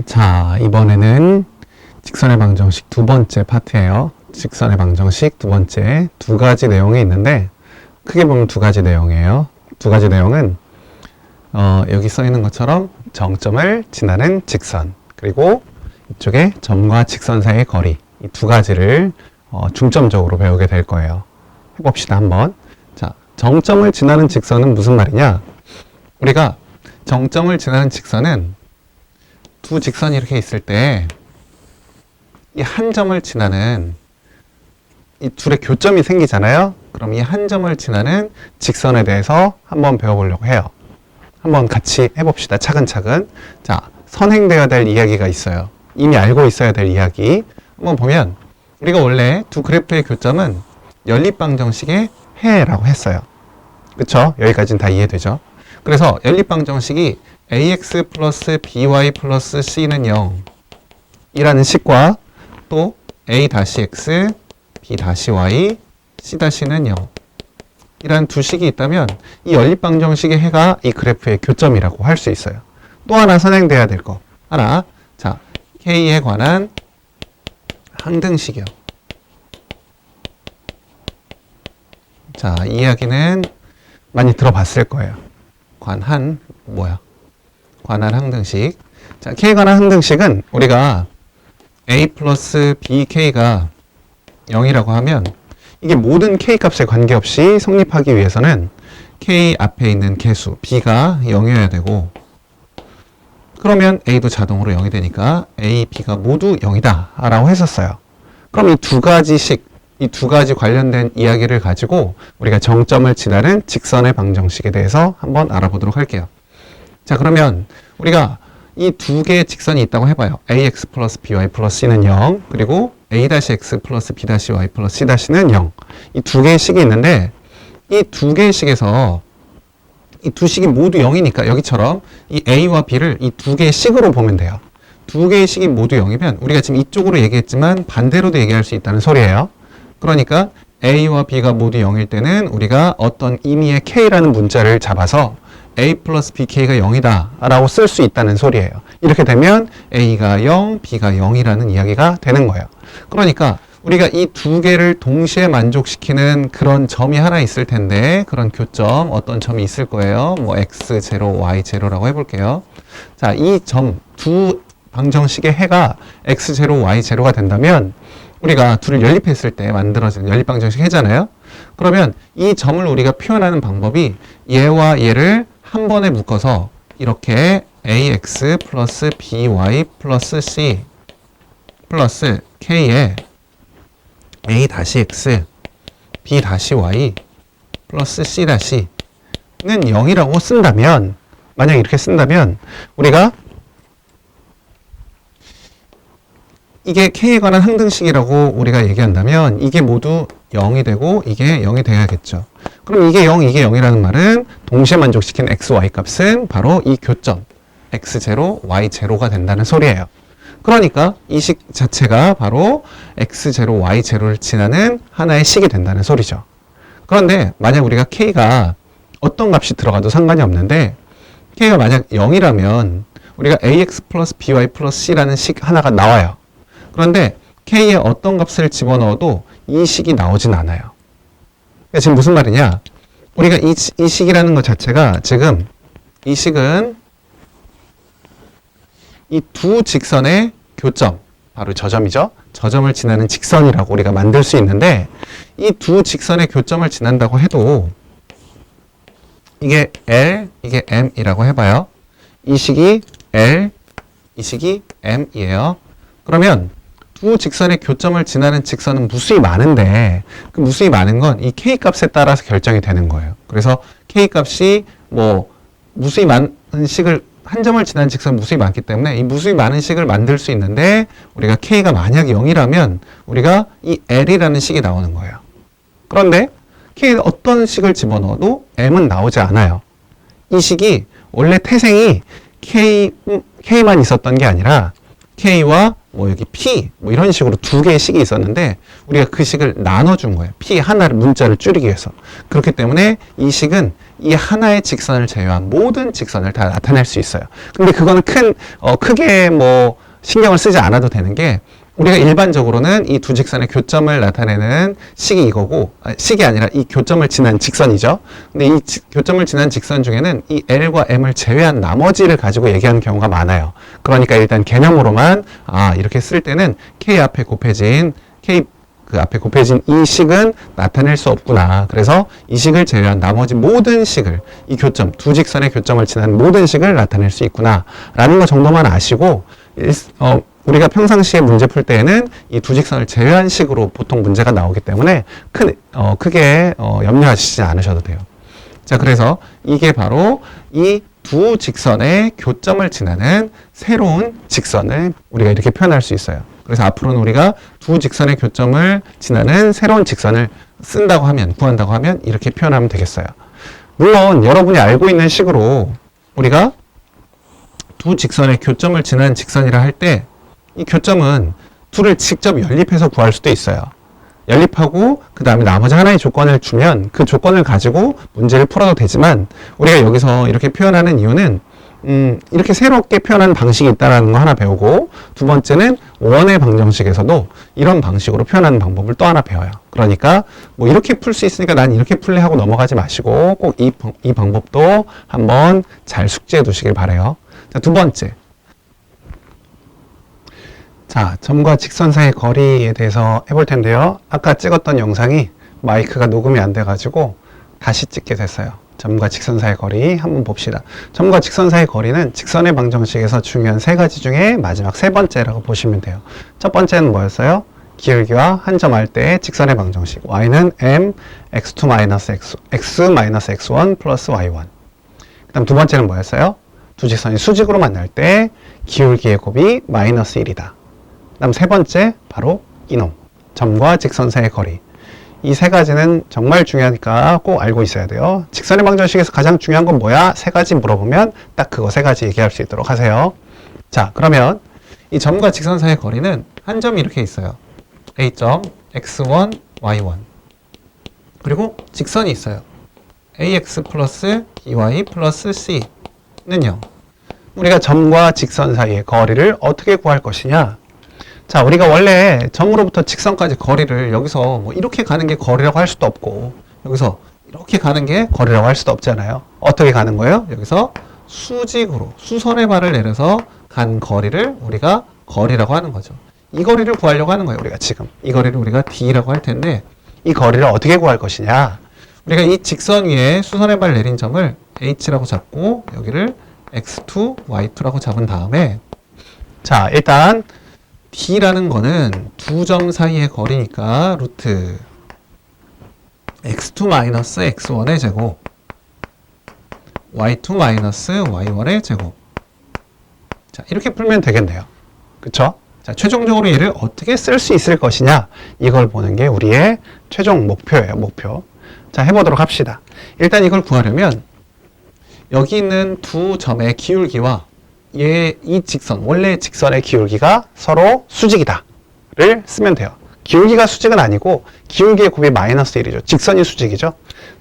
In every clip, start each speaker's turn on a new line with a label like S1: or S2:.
S1: 자, 이번에는 직선의 방정식 두 번째 파트예요. 직선의 방정식 두 번째 두 가지 내용이 있는데 크게 보면 두 가지 내용이에요. 두 가지 내용은 여기 써 있는 것처럼 정점을 지나는 직선, 그리고 이쪽에 점과 직선 사이의 거리, 이 두 가지를 중점적으로 배우게 될 거예요. 해봅시다 한번. 자, 정점을 지나는 직선은 무슨 말이냐? 우리가 정점을 지나는 직선은 두 직선이 이렇게 있을 때 이 한 점을 지나는 이 둘의 교점이 생기잖아요. 그럼 이 한 점을 지나는 직선에 대해서 한번 배워보려고 해요. 한번 같이 해봅시다. 차근차근. 자, 선행되어야 될 이야기가 있어요. 이미 알고 있어야 될 이야기. 한번 보면 우리가 원래 두 그래프의 교점은 연립방정식의 해라고 했어요. 그쵸? 여기까지는 다 이해되죠? 그래서 연립방정식이 ax 플러스 by 플러스 c는 0 이라는 식과 또 a-x, b-y, c-는 0 이라는 두 식이 있다면 이 연립방정식의 해가 이 그래프의 교점이라고 할 수 있어요. 또 하나 선행돼야 될 거 하나. 자, k에 관한 항등식이요. 자, 이 이야기는 많이 들어봤을 거예요. 관한 항등식. 자, k에 관한 항등식은 우리가 a 플러스 bk가 0이라고 하면 이게 모든 k 값에 관계없이 성립하기 위해서는 k 앞에 있는 개수 b가 0이어야 되고, 그러면 a도 자동으로 0이 되니까 a, b가 모두 0이다 라고 했었어요. 그럼 이 두 가지 이 두 가지 관련된 이야기를 가지고 우리가 정점을 지나는 직선의 방정식에 대해서 한번 알아보도록 할게요. 자, 그러면 우리가 이 두 개의 직선이 있다고 해봐요. ax 플러스 by 플러스 c는 0, 그리고 a-x 플러스 b-y 플러스 c-는 0. 이 두 개의 식이 있는데 이 두 개의 식에서 이 두 식이 모두 0이니까 여기처럼 이 a와 b를 이 두 개의 식으로 보면 돼요. 두 개의 식이 모두 0이면 우리가 지금 이쪽으로 얘기했지만 반대로도 얘기할 수 있다는 소리예요. 그러니까 a와 b가 모두 0일 때는 우리가 어떤 임의의 k라는 문자를 잡아서 a 플러스 bk가 0이다 라고 쓸 수 있다는 소리예요. 이렇게 되면 a가 0, b가 0이라는 이야기가 되는 거예요. 그러니까 우리가 이 두 개를 동시에 만족시키는 그런 점이 하나 있을 텐데, 그런 교점, 어떤 점이 있을 거예요. 뭐 x0, y0라고 해볼게요. 자, 이 점, 두 방정식의 해가 x0, y0가 된다면 우리가 둘을 연립했을 때 만들어지는 연립방정식 해잖아요. 그러면 이 점을 우리가 표현하는 방법이 얘와 얘를 한 번에 묶어서 이렇게 ax 플러스 by 플러스 c 플러스 k에 a-x, b-y 플러스 c-는 0이라고 쓴다면, 만약 이렇게 쓴다면 우리가 이게 k에 관한 항등식이라고 우리가 얘기한다면 이게 모두 0이 되고 이게 0이 돼야겠죠. 그럼 이게 0, 이게 0이라는 말은 동시에 만족시킨 x, y 값은 바로 이 교점 x0, y0가 된다는 소리예요. 그러니까 이 식 자체가 바로 x0, y0를 지나는 하나의 식이 된다는 소리죠. 그런데 만약 우리가 k가 어떤 값이 들어가도 상관이 없는데 k가 만약 0이라면 우리가 ax 플러스 by 플러스 c라는 식 하나가 나와요. 그런데 k에 어떤 값을 집어넣어도 이 식이 나오진 않아요. 그러니까 지금 무슨 말이냐? 우리가 이 식이라는 것 자체가 지금 이 식은 이 두 직선의 교점, 바로 저 점이죠. 저 점을 지나는 직선이라고 우리가 만들 수 있는데 이 두 직선의 교점을 지난다고 해도 이게 L, 이게 M이라고 해봐요. 이 식이 L, 이 식이 M이에요. 그러면 두 직선의 교점을 지나는 직선은 무수히 많은데 그 무수히 많은 건 이 k 값에 따라서 결정이 되는 거예요. 그래서 k 값이 뭐 무수히 많은 식을, 한 점을 지나는 직선 무수히 많기 때문에 이 무수히 많은 식을 만들 수 있는데 우리가 k가 만약 0이라면 우리가 이 l이라는 식이 나오는 거예요. 그런데 k에 어떤 식을 집어넣어도 m은 나오지 않아요. 이 식이 원래 태생이 k만 있었던 게 아니라 k와 뭐 여기 p 뭐 이런 식으로 두 개의 식이 있었는데 우리가 그 식을 나눠준 거예요. p 하나를 문자를 줄이기 위해서. 그렇기 때문에 이 식은 이 하나의 직선을 제외한 모든 직선을 다 나타낼 수 있어요. 근데 그거는 크게 뭐 신경을 쓰지 않아도 되는 게, 우리가 일반적으로는 이 두 직선의 교점을 나타내는 식이 이거고, 식이 아니라 이 교점을 지난 직선이죠. 근데 이 교점을 지난 직선 중에는 이 L과 M을 제외한 나머지를 가지고 얘기하는 경우가 많아요. 그러니까 일단 개념으로만, 이렇게 쓸 때는 K 앞에 곱해진 이 식은 나타낼 수 없구나. 그래서 이 식을 제외한 나머지 모든 식을, 이 교점, 두 직선의 교점을 지난 모든 식을 나타낼 수 있구나 라는 거 정도만 아시고, 우리가 평상시에 문제 풀 때에는 이 두 직선을 제외한 식으로 보통 문제가 나오기 때문에 크게 염려하시지 않으셔도 돼요. 자, 그래서 이게 바로 이 두 직선의 교점을 지나는 새로운 직선을 우리가 이렇게 표현할 수 있어요. 그래서 앞으로는 우리가 두 직선의 교점을 지나는 새로운 직선을 구한다고 하면 이렇게 표현하면 되겠어요. 물론 여러분이 알고 있는 식으로 우리가 두 직선의 교점을 지나는 직선이라 할 때 이 교점은 둘을 직접 연립해서 구할 수도 있어요. 연립하고 그 다음에 나머지 하나의 조건을 주면 그 조건을 가지고 문제를 풀어도 되지만, 우리가 여기서 이렇게 표현하는 이유는 이렇게 새롭게 표현하는 방식이 있다는 거 하나 배우고, 두 번째는 원의 방정식에서도 이런 방식으로 표현하는 방법을 또 하나 배워요. 그러니까 뭐 이렇게 풀 수 있으니까 난 이렇게 풀래 하고 넘어가지 마시고 꼭 이 방법도 한번 잘 숙지해 두시길 바라요. 자, 두 번째. 자, 점과 직선 사이의 거리에 대해서 해볼 텐데요. 아까 찍었던 영상이 마이크가 녹음이 안 돼가지고 다시 찍게 됐어요. 점과 직선 사이의 거리 한번 봅시다. 점과 직선 사이의 거리는 직선의 방정식에서 중요한 세 가지 중에 마지막 세 번째라고 보시면 돼요. 첫 번째는 뭐였어요? 기울기와 한 점 할 때의 직선의 방정식. y는 m x2-x1 플러스 y1. 그 다음 두 번째는 뭐였어요? 두 직선이 수직으로 만날 때 기울기의 곱이 마이너스 1이다. 그 다음 세 번째, 바로 이놈. 점과 직선 사이의 거리. 이 세 가지는 정말 중요하니까 꼭 알고 있어야 돼요. 직선의 방정식에서 가장 중요한 건 뭐야? 세 가지 물어보면 딱 그거 세 가지 얘기할 수 있도록 하세요. 자, 그러면 이 점과 직선 사이의 거리는 한 점이 이렇게 있어요. A점, x1, y1. 그리고 직선이 있어요. ax 플러스 by 플러스 c는 0. 우리가 점과 직선 사이의 거리를 어떻게 구할 것이냐? 자, 우리가 원래 점으로부터 직선까지 거리를 여기서 뭐 이렇게 가는 게 거리라고 할 수도 없고, 여기서 이렇게 가는 게 거리라고 할 수도 없잖아요. 어떻게 가는 거예요? 여기서 수직으로, 수선의 발을 내려서 간 거리를 우리가 거리라고 하는 거죠. 이 거리를 구하려고 하는 거예요, 우리가 지금. 이 거리를 우리가 d라고 할 텐데, 이 거리를 어떻게 구할 것이냐? 우리가 이 직선 위에 수선의 발 내린 점을 h라고 잡고, 여기를 x2, y2라고 잡은 다음에, 자, 일단 d라는 거는 두 점 사이의 거리니까 루트 x2-x1의 제곱 y2-y1의 제곱. 자, 이렇게 풀면 되겠네요. 그쵸? 자, 최종적으로 얘를 어떻게 쓸 수 있을 것이냐, 이걸 보는 게 우리의 최종 목표예요. 목표. 자, 해보도록 합시다. 일단 이걸 구하려면 여기 있는 두 점의 기울기와 이 직선, 원래 직선의 기울기가 서로 수직이다를 쓰면 돼요. 기울기가 수직은 아니고 기울기의 곱이 마이너스 1이죠. 직선이 수직이죠.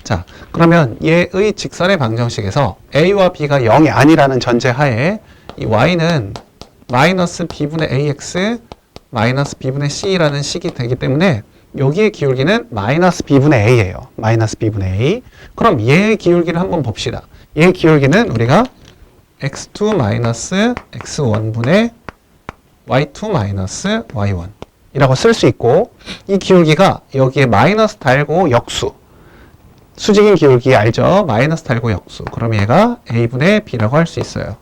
S1: 자, 그러면 얘의 직선의 방정식에서 a와 b가 0이 아니라는 전제하에 이 y는 마이너스 b분의 ax 마이너스 b분의 c라는 식이 되기 때문에 여기의 기울기는 마이너스 b분의 a예요. 마이너스 b분의 a. 그럼 얘의 기울기를 한번 봅시다. 얘의 기울기는 우리가 x2-x1분의 y2-y1 이라고 쓸 수 있고, 이 기울기가 여기에 마이너스 달고 역수, 수직인 기울기 알죠? 마이너스 달고 역수. 그럼 얘가 a분의 b라고 할 수 있어요.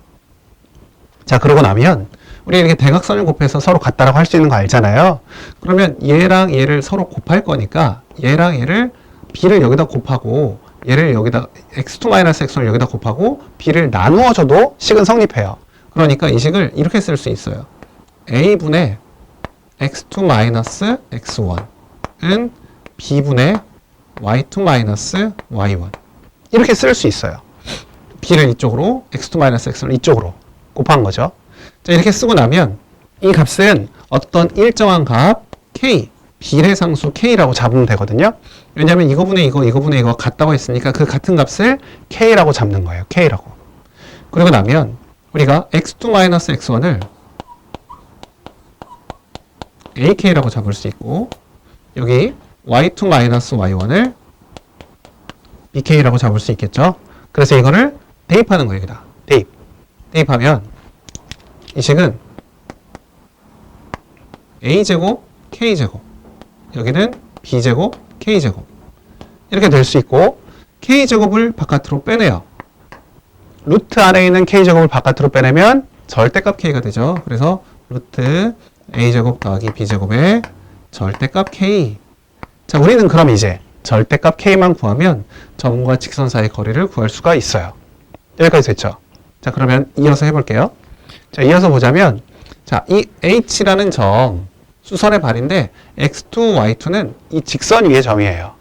S1: 자, 그러고 나면 우리 이렇게 대각선을 곱해서 서로 같다라고 할 수 있는 거 알잖아요. 그러면 얘랑 얘를 서로 곱할 거니까 얘랑 얘를 b를 여기다 곱하고 얘를 여기다 x2-x1을 여기다 곱하고 b를 나누어줘도 식은 성립해요. 그러니까 이 식을 이렇게 쓸 수 있어요. a분의 x2-x1은 b분의 y2-y1 이렇게 쓸 수 있어요. b를 이쪽으로, x2-x를 이쪽으로 곱한 거죠. 자, 이렇게 쓰고 나면 이 값은 어떤 일정한 값 k, 비례상수 k라고 잡으면 되거든요. 왜냐하면 이거분의 이거, 이거분의 이거 같다고 했으니까 그 같은 값을 k라고 잡는 거예요. k라고. 그러고 나면 우리가 x2-x1을 ak라고 잡을 수 있고 여기 y2-y1을 bk라고 잡을 수 있겠죠. 그래서 이거를 대입하는 거예요. 여기다 대입하면 이 식은 a제곱 k제곱 여기는 b제곱 k제곱 이렇게 될 수 있고 k제곱을 바깥으로 빼내요. 루트 안에 있는 k제곱을 바깥으로 빼내면 절대값 k가 되죠. 그래서 루트 a제곱 더하기 b제곱의 절대값 k. 자, 우리는 그럼 이제 절대값 k만 구하면 점과 직선 사이의 거리를 구할 수가 있어요. 여기까지 됐죠? 자, 그러면 이어서 해볼게요. 자, 이어서 보자면 자, 이 h라는 점 수선의 발인데 x2, y2는 이 직선 위의 점이에요.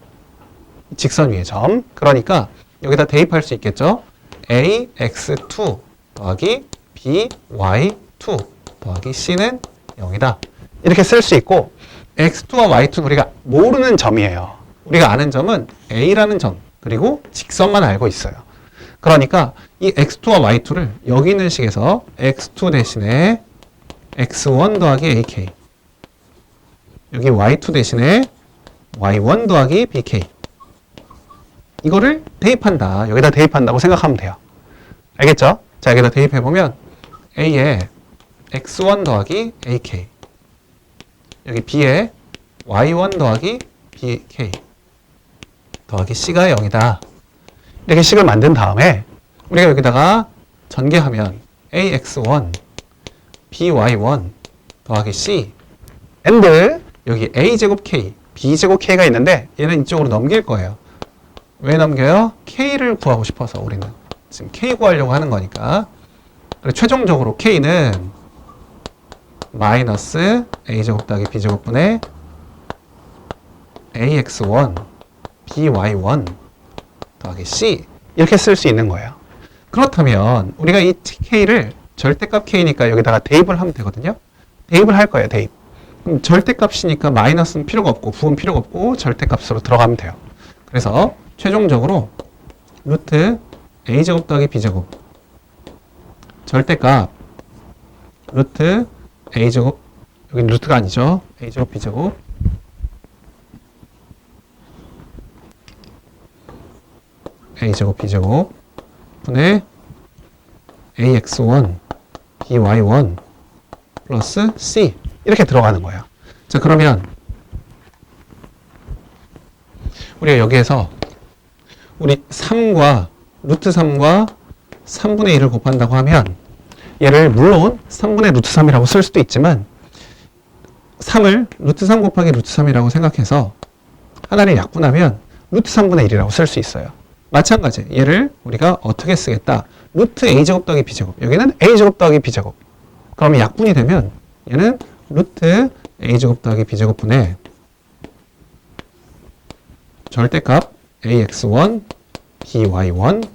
S1: 직선 위의 점. 그러니까 여기다 대입할 수 있겠죠? ax2 더하기 by2 더하기 c는 0이다. 이렇게 쓸 수 있고 x2와 y2는 우리가 모르는 점이에요. 우리가 아는 점은 a라는 점 그리고 직선만 알고 있어요. 그러니까 이 x2와 y2를 여기 있는 식에서 x2 대신에 x1 더하기 ak 여기 y2 대신에 y1 더하기 bk 이거를 대입한다. 여기다 대입한다고 생각하면 돼요. 알겠죠? 자, 여기다 대입해보면 a에 x1 더하기 ak 여기 b에 y1 더하기 bk 더하기 c가 0이다. 이렇게 식을 만든 다음에 우리가 여기다가 전개하면 ax1 by1 더하기 c and 여기 a제곱 k, b제곱 k가 있는데 얘는 이쪽으로 넘길 거예요. 왜 넘겨요? k를 구하고 싶어서 우리는 지금 k 구하려고 하는 거니까. 그래서 최종적으로 k는 마이너스 a제곱 더하기 b제곱분의 ax1 by1 더하기 c 이렇게 쓸 수 있는 거예요. 그렇다면 우리가 이 k를 절대값 k니까 여기다가 대입을 하면 되거든요. 대입을 할 거예요. 대입. 그럼 절대값이니까 마이너스는 필요가 없고 부은 필요가 없고 절대값으로 들어가면 돼요. 그래서 최종적으로 루트 a제곱 더하기 b제곱 절대값 루트 a제곱 여기 루트가 아니죠. a제곱 b제곱 a제곱 b제곱 분의 ax1 by1 플러스 c 이렇게 들어가는 거예요. 자, 그러면 우리가 여기에서 우리 3과 루트 3과 3분의 1을 곱한다고 하면 얘를 물론 3분의 루트 3이라고 쓸 수도 있지만 3을 루트 3 곱하기 루트 3이라고 생각해서 하나를 약분하면 루트 3분의 1이라고 쓸 수 있어요. 마찬가지 얘를 우리가 어떻게 쓰겠다. 루트 a제곱 더하기 b제곱 여기는 a제곱 더하기 b제곱 그러면 약분이 되면 얘는 루트 a제곱 더하기 b제곱분의 절대값 ax1 by1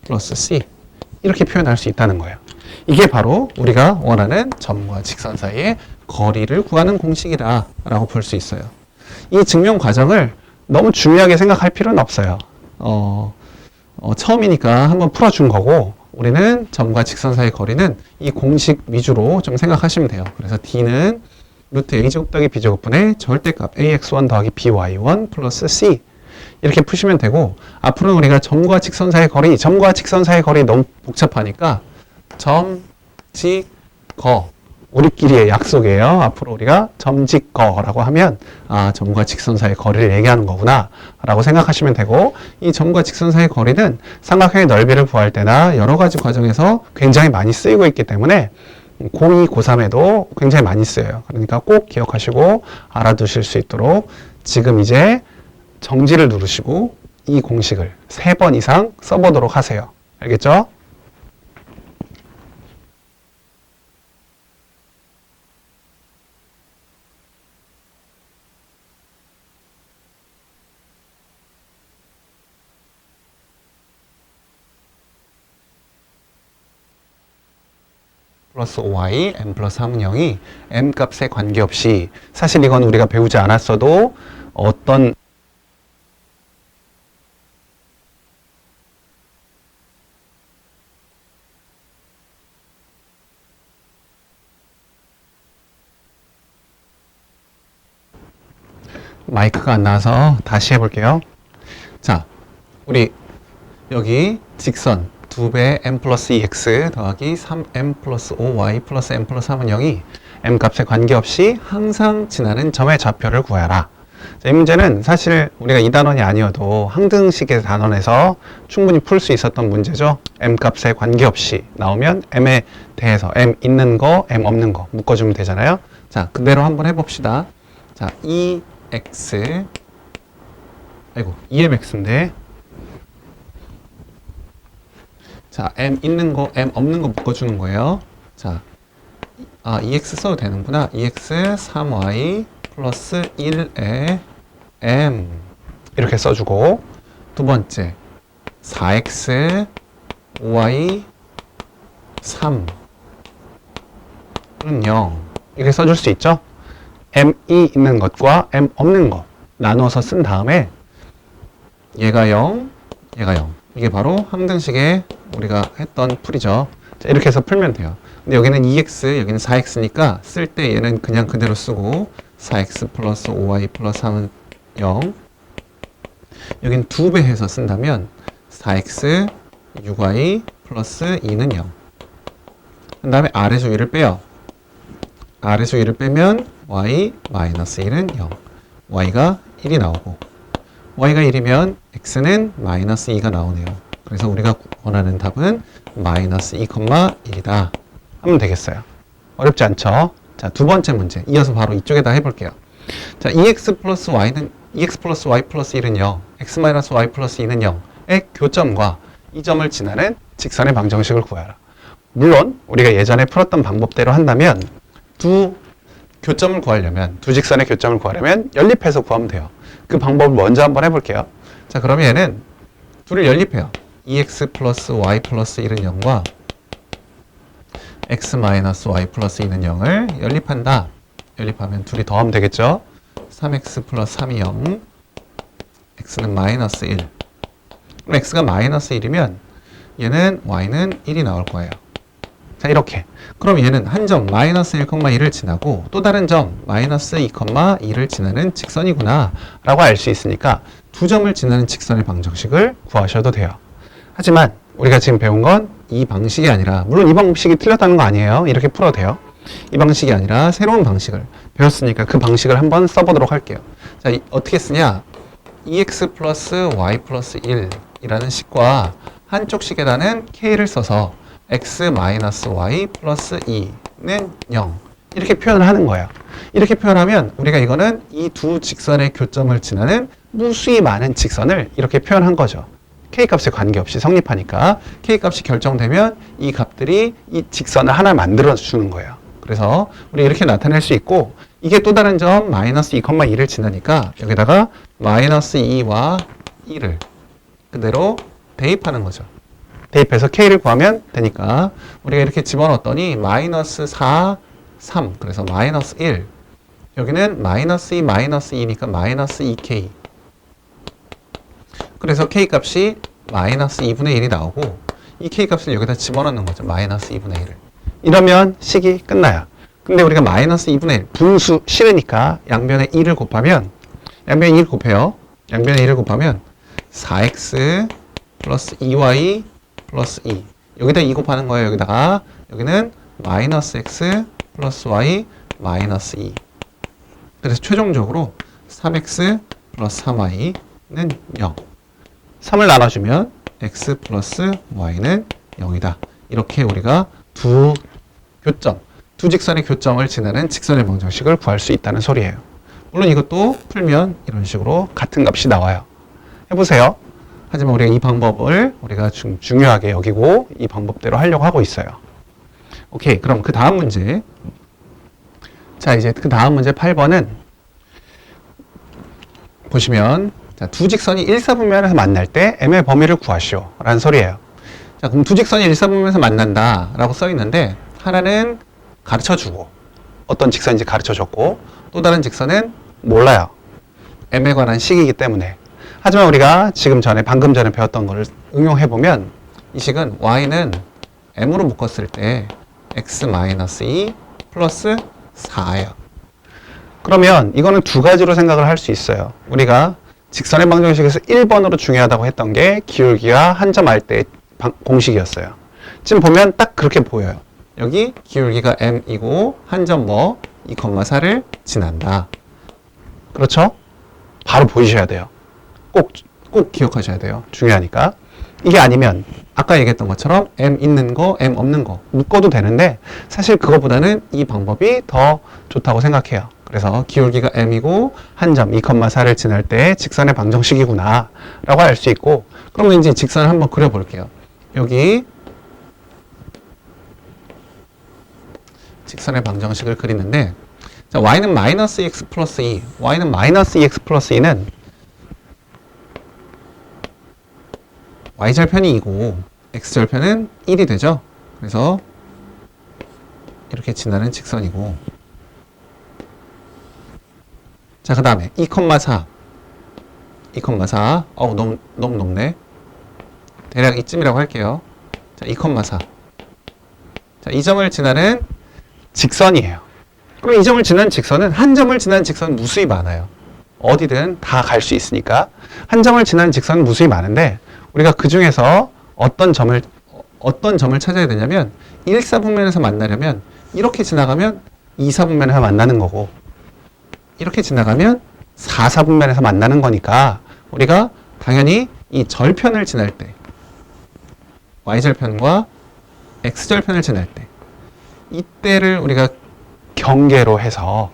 S1: 플러스 c 이렇게 표현할 수 있다는 거예요. 이게 바로 우리가 원하는 점과 직선 사이의 거리를 구하는 공식이다 라고 볼 수 있어요. 이 증명 과정을 너무 중요하게 생각할 필요는 없어요. 처음이니까 한번 풀어준 거고 우리는 점과 직선 사이의 거리는 이 공식 위주로 좀 생각하시면 돼요. 그래서 D는 루트 a제곱 더하기 b제곱분의 절대값 ax1 더하기 by1 플러스 c 이렇게 푸시면 되고 앞으로는 우리가 점과 직선 사이의 거리 점과 직선 사이의 거리 너무 복잡하니까 점, 직, 거 우리끼리의 약속이에요. 앞으로 우리가 점, 직, 거라고 하면 아, 점과 직선 사이의 거리를 얘기하는 거구나 라고 생각하시면 되고 이 점과 직선 사이의 거리는 삼각형의 넓이를 구할 때나 여러 가지 과정에서 굉장히 많이 쓰이고 있기 때문에 고2, 고3에도 굉장히 많이 쓰여요. 그러니까 꼭 기억하시고 알아두실 수 있도록 지금 이제 정지를 누르시고 이 공식을 3번 이상 써보도록 하세요. 알겠죠? 플러스 5y, m 플러스 3은 0이 m 값에 관계없이, 사실 이건 우리가 배우지 않았어도 어떤 마이크가 안 나와서 다시 해볼게요. 자, 우리 여기 직선 2배 m 플러스 2x 더하기 3m 플러스 5y 플러스 m 플러스 3은 0이 m 값에 관계없이 항상 지나는 점의 좌표를 구하라. 자, 이 문제는 사실 우리가 이 단원이 아니어도 항등식의 단원에서 충분히 풀 수 있었던 문제죠. m 값에 관계없이 나오면 m에 대해서 m 있는 거, m 없는 거 묶어주면 되잖아요. 자, 그대로 한번 해봅시다. 자, 2mx인데 자, m 있는 거, m 없는 거 묶어주는 거예요. 자, 2x 써도 되는구나. 2x 3y 플러스 1에 m 이렇게 써주고, 두 번째 4x 5y 3은 0 이렇게 써줄 수 있죠. m이 있는 것과 m 없는 것 나눠서 쓴 다음에 얘가 0, 얘가 0. 이게 바로 항등식에 우리가 했던 풀이죠. 자, 이렇게 해서 풀면 돼요. 근데 여기는 2x, 여기는 4x니까 쓸 때 얘는 그냥 그대로 쓰고 4x 플러스 5y 플러스 3은 0. 여긴 2배 해서 쓴다면 4x 6y 플러스 2는 0. 그 다음에 아래수 1을 빼요. 아래수 1을 빼면 y 마이너스 1은 0. y가 1이 나오고, y가 1이면 x는 마이너스 2가 나오네요. 그래서 우리가 원하는 답은 마이너스 2,1이다 하면 되겠어요. 어렵지 않죠? 자, 두 번째 문제 이어서 바로 이쪽에다 해볼게요. 자, 2x 플러스 y는 2x 플러스 y 플러스 1은 0, x 마이너스 y 플러스 2는 0의 교점과 이 점을 지나는 직선의 방정식을 구하라. 물론 우리가 예전에 풀었던 방법대로 한다면 두 교점을 구하려면, 두 직선의 교점을 구하려면 연립해서 구하면 돼요. 그 방법을 먼저 한번 해볼게요. 자, 그러면 얘는 둘을 연립해요. 2x 플러스 y 플러스 1은 0과 x 마이너스 y 플러스 2는 0을 연립한다. 연립하면 둘이 더하면 되겠죠. 3x 플러스 3이 0, x는 마이너스 1. 그럼 x가 마이너스 1이면 얘는 y는 1이 나올 거예요. 자, 이렇게. 그럼 얘는 한 점 마이너스 1,1을 지나고 또 다른 점 마이너스 2,2를 지나는 직선이구나 라고 알 수 있으니까 두 점을 지나는 직선의 방정식을 구하셔도 돼요. 하지만 우리가 지금 배운 건 이 방식이 아니라, 물론 이 방식이 틀렸다는 거 아니에요. 이렇게 풀어도 돼요. 이 방식이 아니라 새로운 방식을 배웠으니까 그 방식을 한번 써보도록 할게요. 자, 어떻게 쓰냐? 2x 플러스 y 플러스 1이라는 식과 한쪽 식에다는 k를 써서 x 마이너스 y 플러스 2는 0 이렇게 표현을 하는 거예요. 이렇게 표현하면 우리가 이거는 이 두 직선의 교점을 지나는 무수히 많은 직선을 이렇게 표현한 거죠. k값에 관계없이 성립하니까 k값이 결정되면 이 값들이 이 직선을 하나 만들어 주는 거예요. 그래서 우리 이렇게 나타낼 수 있고, 이게 또 다른 점 마이너스 2,2를 지나니까 여기다가 마이너스 2와 1을 그대로 대입하는 거죠. 대입해서 k를 구하면 되니까 우리가 이렇게 집어넣었더니 마이너스 4, 3, 그래서 마이너스 1. 여기는 마이너스 2, 마이너스 2니까 마이너스 2k. 그래서 k값이 마이너스 2분의 1이 나오고, 이 k값을 여기다 집어넣는 거죠. 마이너스 2분의 1을. 이러면 식이 끝나요. 근데 우리가 마이너스 2분의 1, 분수 싫으니까 양변에 2를 곱하면, 양변에 2를 곱해요. 양변에 2를 곱하면 4x 플러스 2y 플러스 2. 여기다 2 곱하는 거예요. 여기다가. 여기는 마이너스 x 플러스 y 마이너스 2. 그래서 최종적으로 3x 플러스 3y는 0. 3을 나눠주면 x 플러스 y는 0이다. 이렇게 우리가 두 교점, 두 직선의 교점을 지나는 직선의 방정식을 구할 수 있다는 소리예요. 물론 이것도 풀면 이런 식으로 같은 값이 나와요. 해보세요. 하지만 우리가 이 방법을 우리가 중요하게 여기고 이 방법대로 하려고 하고 있어요. 오케이, 그럼 그 다음 문제. 자, 이제 그 다음 문제 8번은 보시면, 자, 두 직선이 일사분면에서 만날 때 m의 범위를 구하시오 라는 소리예요. 자, 그럼 두 직선이 일사분면에서 만난다 라고 써 있는데 하나는 가르쳐주고 어떤 직선인지 가르쳐줬고 또 다른 직선은 몰라요. m에 관한 식이기 때문에. 하지만 우리가 방금 전에 배웠던 거를 응용해보면 이 식은 y는 m으로 묶었을 때 x-2 플러스 4예요. 그러면 이거는 두 가지로 생각을 할 수 있어요. 우리가 직선의 방정식에서 1번으로 중요하다고 했던 게 기울기와 한 점 알 때 공식이었어요. 지금 보면 딱 그렇게 보여요. 여기 기울기가 m이고 한 점 2,4를 지난다. 그렇죠? 바로 보이셔야 돼요. 꼭 기억하셔야 돼요. 중요하니까. 이게 아니면 아까 얘기했던 것처럼 m 있는 거, m 없는 거 묶어도 되는데 사실 그거보다는 이 방법이 더 좋다고 생각해요. 그래서 기울기가 m이고 한 점 2,4를 지날 때 직선의 방정식이구나 라고 알 수 있고, 그러면 이제 직선을 한번 그려볼게요. 여기 직선의 방정식을 그리는데, 자, y는 마이너스 2x 플러스 2, y는 마이너스 2x 플러스 2는 y절편이 2고 x절편은 1이 되죠. 그래서 이렇게 지나는 직선이고, 자, 그 다음에 2,4 너무 높네. 대략 이쯤이라고 할게요. 자, 2,4. 자, 이 점을 지나는 직선이에요. 그럼 이 점을 지나는 직선은 한 점을 지나는 직선은 무수히 많아요. 어디든 다 갈 수 있으니까 한 점을 지나는 직선은 무수히 많은데, 우리가 그 중에서 어떤 점을 찾아야 되냐면 1사분면에서 만나려면 이렇게 지나가면 2사분면에서 만나는 거고, 이렇게 지나가면 4사분면에서 만나는 거니까 우리가 당연히 이 절편을 지날 때, y절편과 x절편을 지날 때, 이때를 우리가 경계로 해서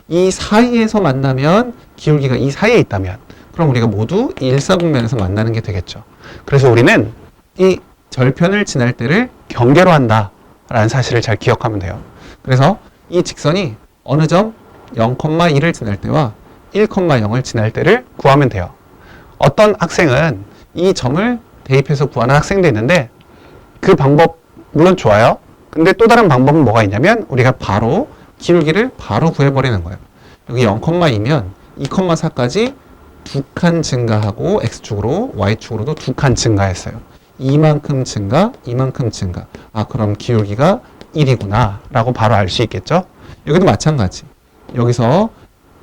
S1: 이 사이에서 만나면, 기울기가 이 사이에 있다면 그럼 우리가 모두 1사분면에서 만나는 게 되겠죠. 그래서 우리는 이 절편을 지날 때를 경계로 한다 라는 사실을 잘 기억하면 돼요. 그래서 이 직선이 어느 점 0,2를 지날 때와 1,0을 지날 때를 구하면 돼요. 어떤 학생은 이 점을 대입해서 구하는 학생도 있는데 그 방법 물론 좋아요. 근데 또 다른 방법은 뭐가 있냐면 우리가 바로 기울기를 바로 구해버리는 거예요. 여기 0,2면 2,4까지 2칸 증가하고 x축으로 y축으로도 2칸 증가했어요. 이만큼 증가, 이만큼 증가. 아, 그럼 기울기가 1이구나 라고 바로 알 수 있겠죠? 여기도 마찬가지. 여기서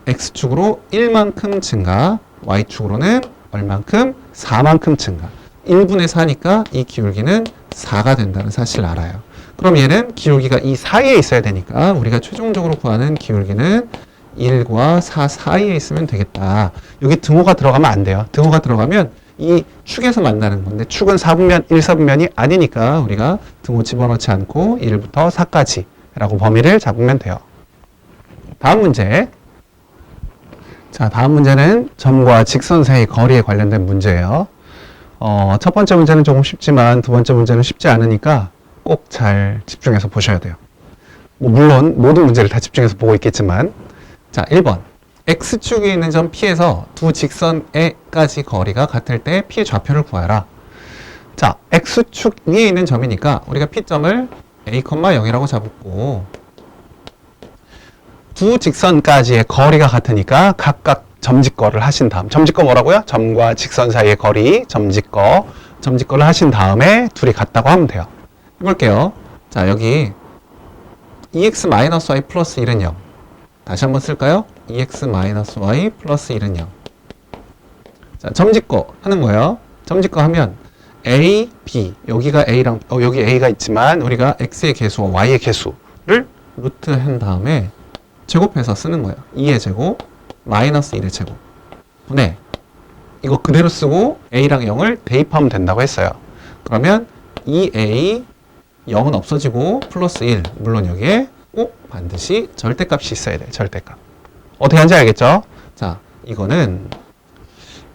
S1: x축으로 1만큼 증가, y축으로는 얼만큼? 4만큼 증가. 1분의 4니까 이 기울기는 4가 된다는 사실을 알아요. 그럼 얘는 기울기가 이 사이에 있어야 되니까 우리가 최종적으로 구하는 기울기는 1과 4 사이에 있으면 되겠다. 여기 등호가 들어가면 안 돼요. 등호가 들어가면 이 축에서 만나는 건데 축은 4분면, 1사분면이 아니니까 우리가 등호 집어넣지 않고 1부터 4까지 라고 범위를 잡으면 돼요. 다음 문제. 자, 다음 문제는 점과 직선 사이 거리에 관련된 문제예요. 첫 번째 문제는 조금 쉽지만 두 번째 문제는 쉽지 않으니까 꼭 잘 집중해서 보셔야 돼요. 물론 모든 문제를 다 집중해서 보고 있겠지만, 자, 1번. X축에 있는 점 P에서 두 직선에까지 거리가 같을 때 P의 좌표를 구하라. 자, X축 위에 있는 점이니까 우리가 P점을 A, 0이라고 잡고, 두 직선까지의 거리가 같으니까 각각 점짓거를 하신 다음, 점짓거 뭐라고요? 점과 직선 사이의 거리, 점짓거를 하신 다음에 둘이 같다고 하면 돼요. 해볼게요. 자, 여기 2x-y 플러스 1은 0. 다시 한번 쓸까요? 2x-y 플러스 1은 0. 자, 점짓거 하는 거예요. 점짓거 하면 a, b, 여기가 a랑, 여기 a가 있지만 우리가 x의 개수와 y의 개수를 루트 한 다음에 제곱해서 쓰는 거예요. 2의 제곱 마이너스 1의 제곱 분의, 이거 그대로 쓰고 a랑 0을 대입하면 된다고 했어요. 그러면 2a 0은 없어지고 플러스 1, 물론 여기에 꼭 반드시 절대값이 있어야 돼요. 절대값. 어떻게 하는지 알겠죠? 자, 이거는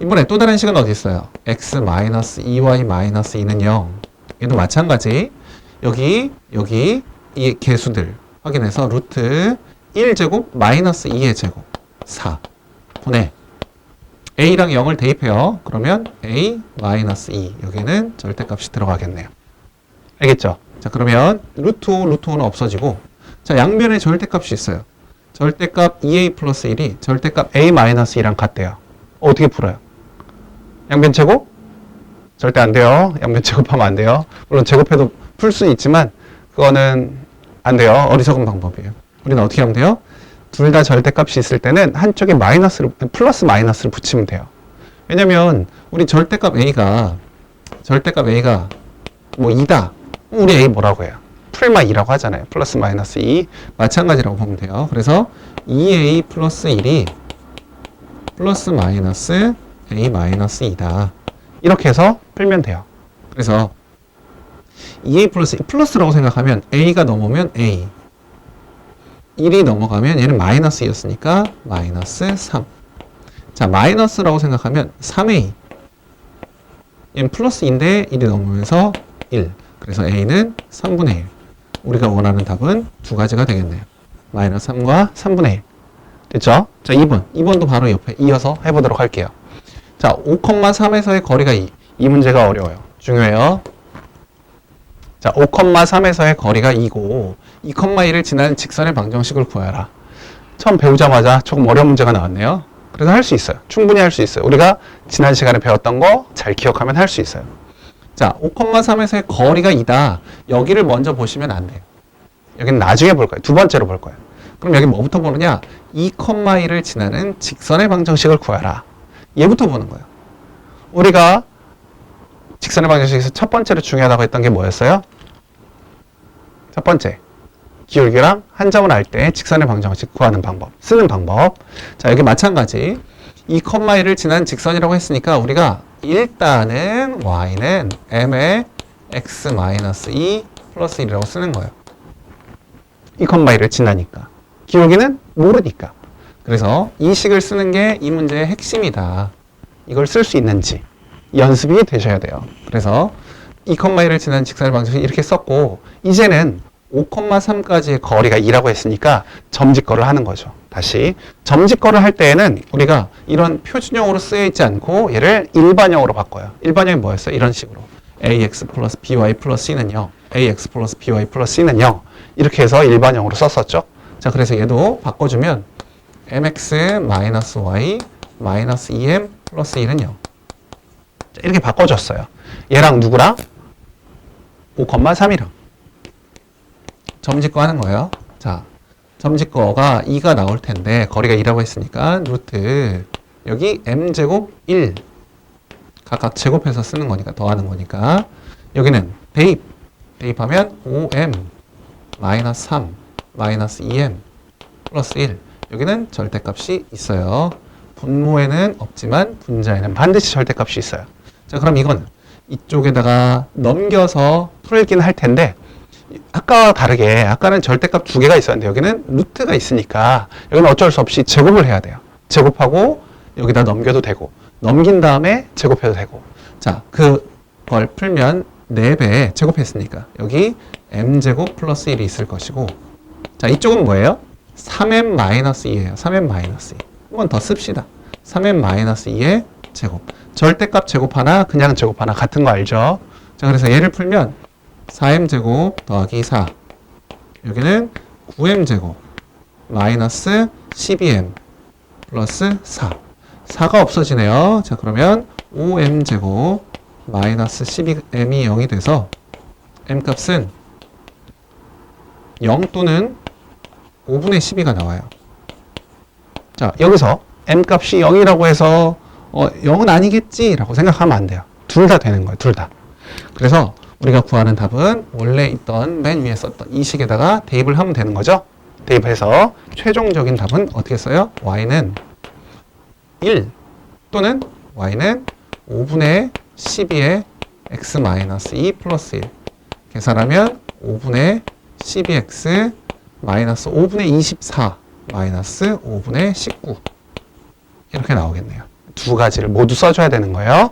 S1: 이번에 또 다른 식은 어디 있어요? x-2y-2는 0. 얘도 마찬가지. 여기 이 개수들 확인해서 루트 1제곱 마이너스 2의 제곱 4 분의 a랑 0을 대입해요. 그러면 a 마이너스 2, 여기는 절대값이 들어가겠네요. 알겠죠? 자, 그러면 루트 5, 루트 5는 없어지고, 자, 양변에 절대값이 있어요. 절대값 2a 플러스 1이 절대값 a 마이너스 2랑 같대요. 어떻게 풀어요? 양변 제곱? 절대 안 돼요. 양변 제곱하면 안 돼요. 물론 제곱해도 풀 수는 있지만 그거는 안 돼요. 어리석은 방법이에요. 우리는 어떻게 하면 돼요? 둘 다 절대값이 있을 때는 한쪽에 플러스 마이너스를 붙이면 돼요. 왜냐면 우리 절대값 a가 뭐 2다. 우리 a 뭐라고 해요? 풀마 2라고 하잖아요. 플러스 마이너스 2 마찬가지라고 보면 돼요. 그래서 2a 플러스 1이 플러스 마이너스 a 마이너스 2다. 이렇게 해서 풀면 돼요. 그래서 2a 플러스 2 플러스라고 생각하면 a가 넘으면 a 1이 넘어가면 얘는 마이너스였으니까 마이너스 3. 자, 마이너스라고 생각하면 3a 얘는 플러스인데 1이 넘으면서 1. 그래서 a는 3분의 1. 우리가 원하는 답은 두 가지가 되겠네요. 마이너스 3과 3분의 1. 됐죠? 자, 2번. 2번도 바로 옆에 이어서 해보도록 할게요. 자, 5,3에서의 거리가 2. 이 문제가 어려워요. 중요해요. 자, 5,3에서의 거리가 2고 2,1을 지나는 직선의 방정식을 구하라. 처음 배우자마자 조금 어려운 문제가 나왔네요. 그래서 할 수 있어요. 충분히 할 수 있어요. 우리가 지난 시간에 배웠던 거 잘 기억하면 할 수 있어요. 자, 5,3에서의 거리가 2다. 여기를 먼저 보시면 안 돼요. 여기는 나중에 볼 거예요. 두 번째로 볼 거예요. 그럼 여기 뭐부터 보느냐? 2,1을 지나는 직선의 방정식을 구하라. 얘부터 보는 거예요. 우리가 직선의 방정식에서 첫 번째로 중요하다고 했던 게 뭐였어요? 첫 번째, 기울기랑 한 점을 알 때 직선의 방정식 구하는 방법, 쓰는 방법. 자, 여기 마찬가지 2,1을 지난 직선이라고 했으니까 우리가 일단은 y는 m의 x-2 플러스 1이라고 쓰는 거예요. 2,1을 지나니까. 기울기는 모르니까. 그래서 이 식을 쓰는 게 이 문제의 핵심이다. 이걸 쓸 수 있는지 연습이 되셔야 돼요. 그래서 2,1을 지난 직선의 방정식 이렇게 썼고, 이제는 5,3까지의 거리가 2라고 했으니까 점직거를 하는 거죠. 다시 점직거를 할 때에는 우리가 이런 표준형으로 쓰여 있지 않고 얘를 일반형으로 바꿔요. 일반형이 뭐였어요? 이런 식으로 ax 플러스 by 플러스 c는 0, ax 플러스 by 플러스 c는 0 이렇게 해서 일반형으로 썼었죠. 자, 그래서 얘도 바꿔주면 mx 마이너스 y 마이너스 2m 플러스 1은 0 이렇게 바꿔줬어요. 얘랑 누구랑? 5,3이랑 점직거 하는 거예요. 자, 점직거가 2가 나올 텐데 거리가 2라고 했으니까 루트 여기 m제곱 1 각각 제곱해서 쓰는 거니까 더하는 거니까 여기는 대입하면 5m 마이너스 3 마이너스 2m 플러스 1 여기는 절대값이 있어요. 분모에는 없지만 분자에는 반드시 절대값이 있어요. 자, 그럼 이거는 이쪽에다가 넘겨서 풀긴 할 텐데 아까와 다르게 아까는 절대값 두 개가 있었는데 여기는 루트가 있으니까 여기는 어쩔 수 없이 제곱을 해야 돼요. 제곱하고 여기다 넘겨도 되고 넘긴 다음에 제곱해도 되고. 자, 그걸 풀면 4배 제곱했으니까 여기 m제곱 플러스 1이 있을 것이고, 자, 이쪽은 뭐예요? 3m-2예요. 3m-2. 한 번 더 씁시다. 3m-2의 제곱. 절대값 제곱 하나, 그냥 제곱 하나 같은 거 알죠? 자, 그래서 얘를 풀면 4m제곱 더하기 4. 여기는 9m제곱 마이너스 12m 플러스 4. 4가 없어지네요. 자, 그러면 5m제곱 마이너스 12m이 0이 돼서 m값은 0 또는 5분의 12가 나와요. 자, 여기서 m값이 0이라고 해서 0은 아니겠지 라고 생각하면 안 돼요. 둘 다 되는 거예요. 둘 다. 그래서 우리가 구하는 답은 원래 있던 맨 위에 썼던 이 식에다가 대입을 하면 되는 거죠. 대입해서 최종적인 답은 어떻게 써요? y는 1 또는 y는 5분의 12의 x-2 플러스 1 계산하면 5분의 12x 마이너스 5분의 24 마이너스 5분의 19 이렇게 나오겠네요. 두 가지를 모두 써줘야 되는 거예요.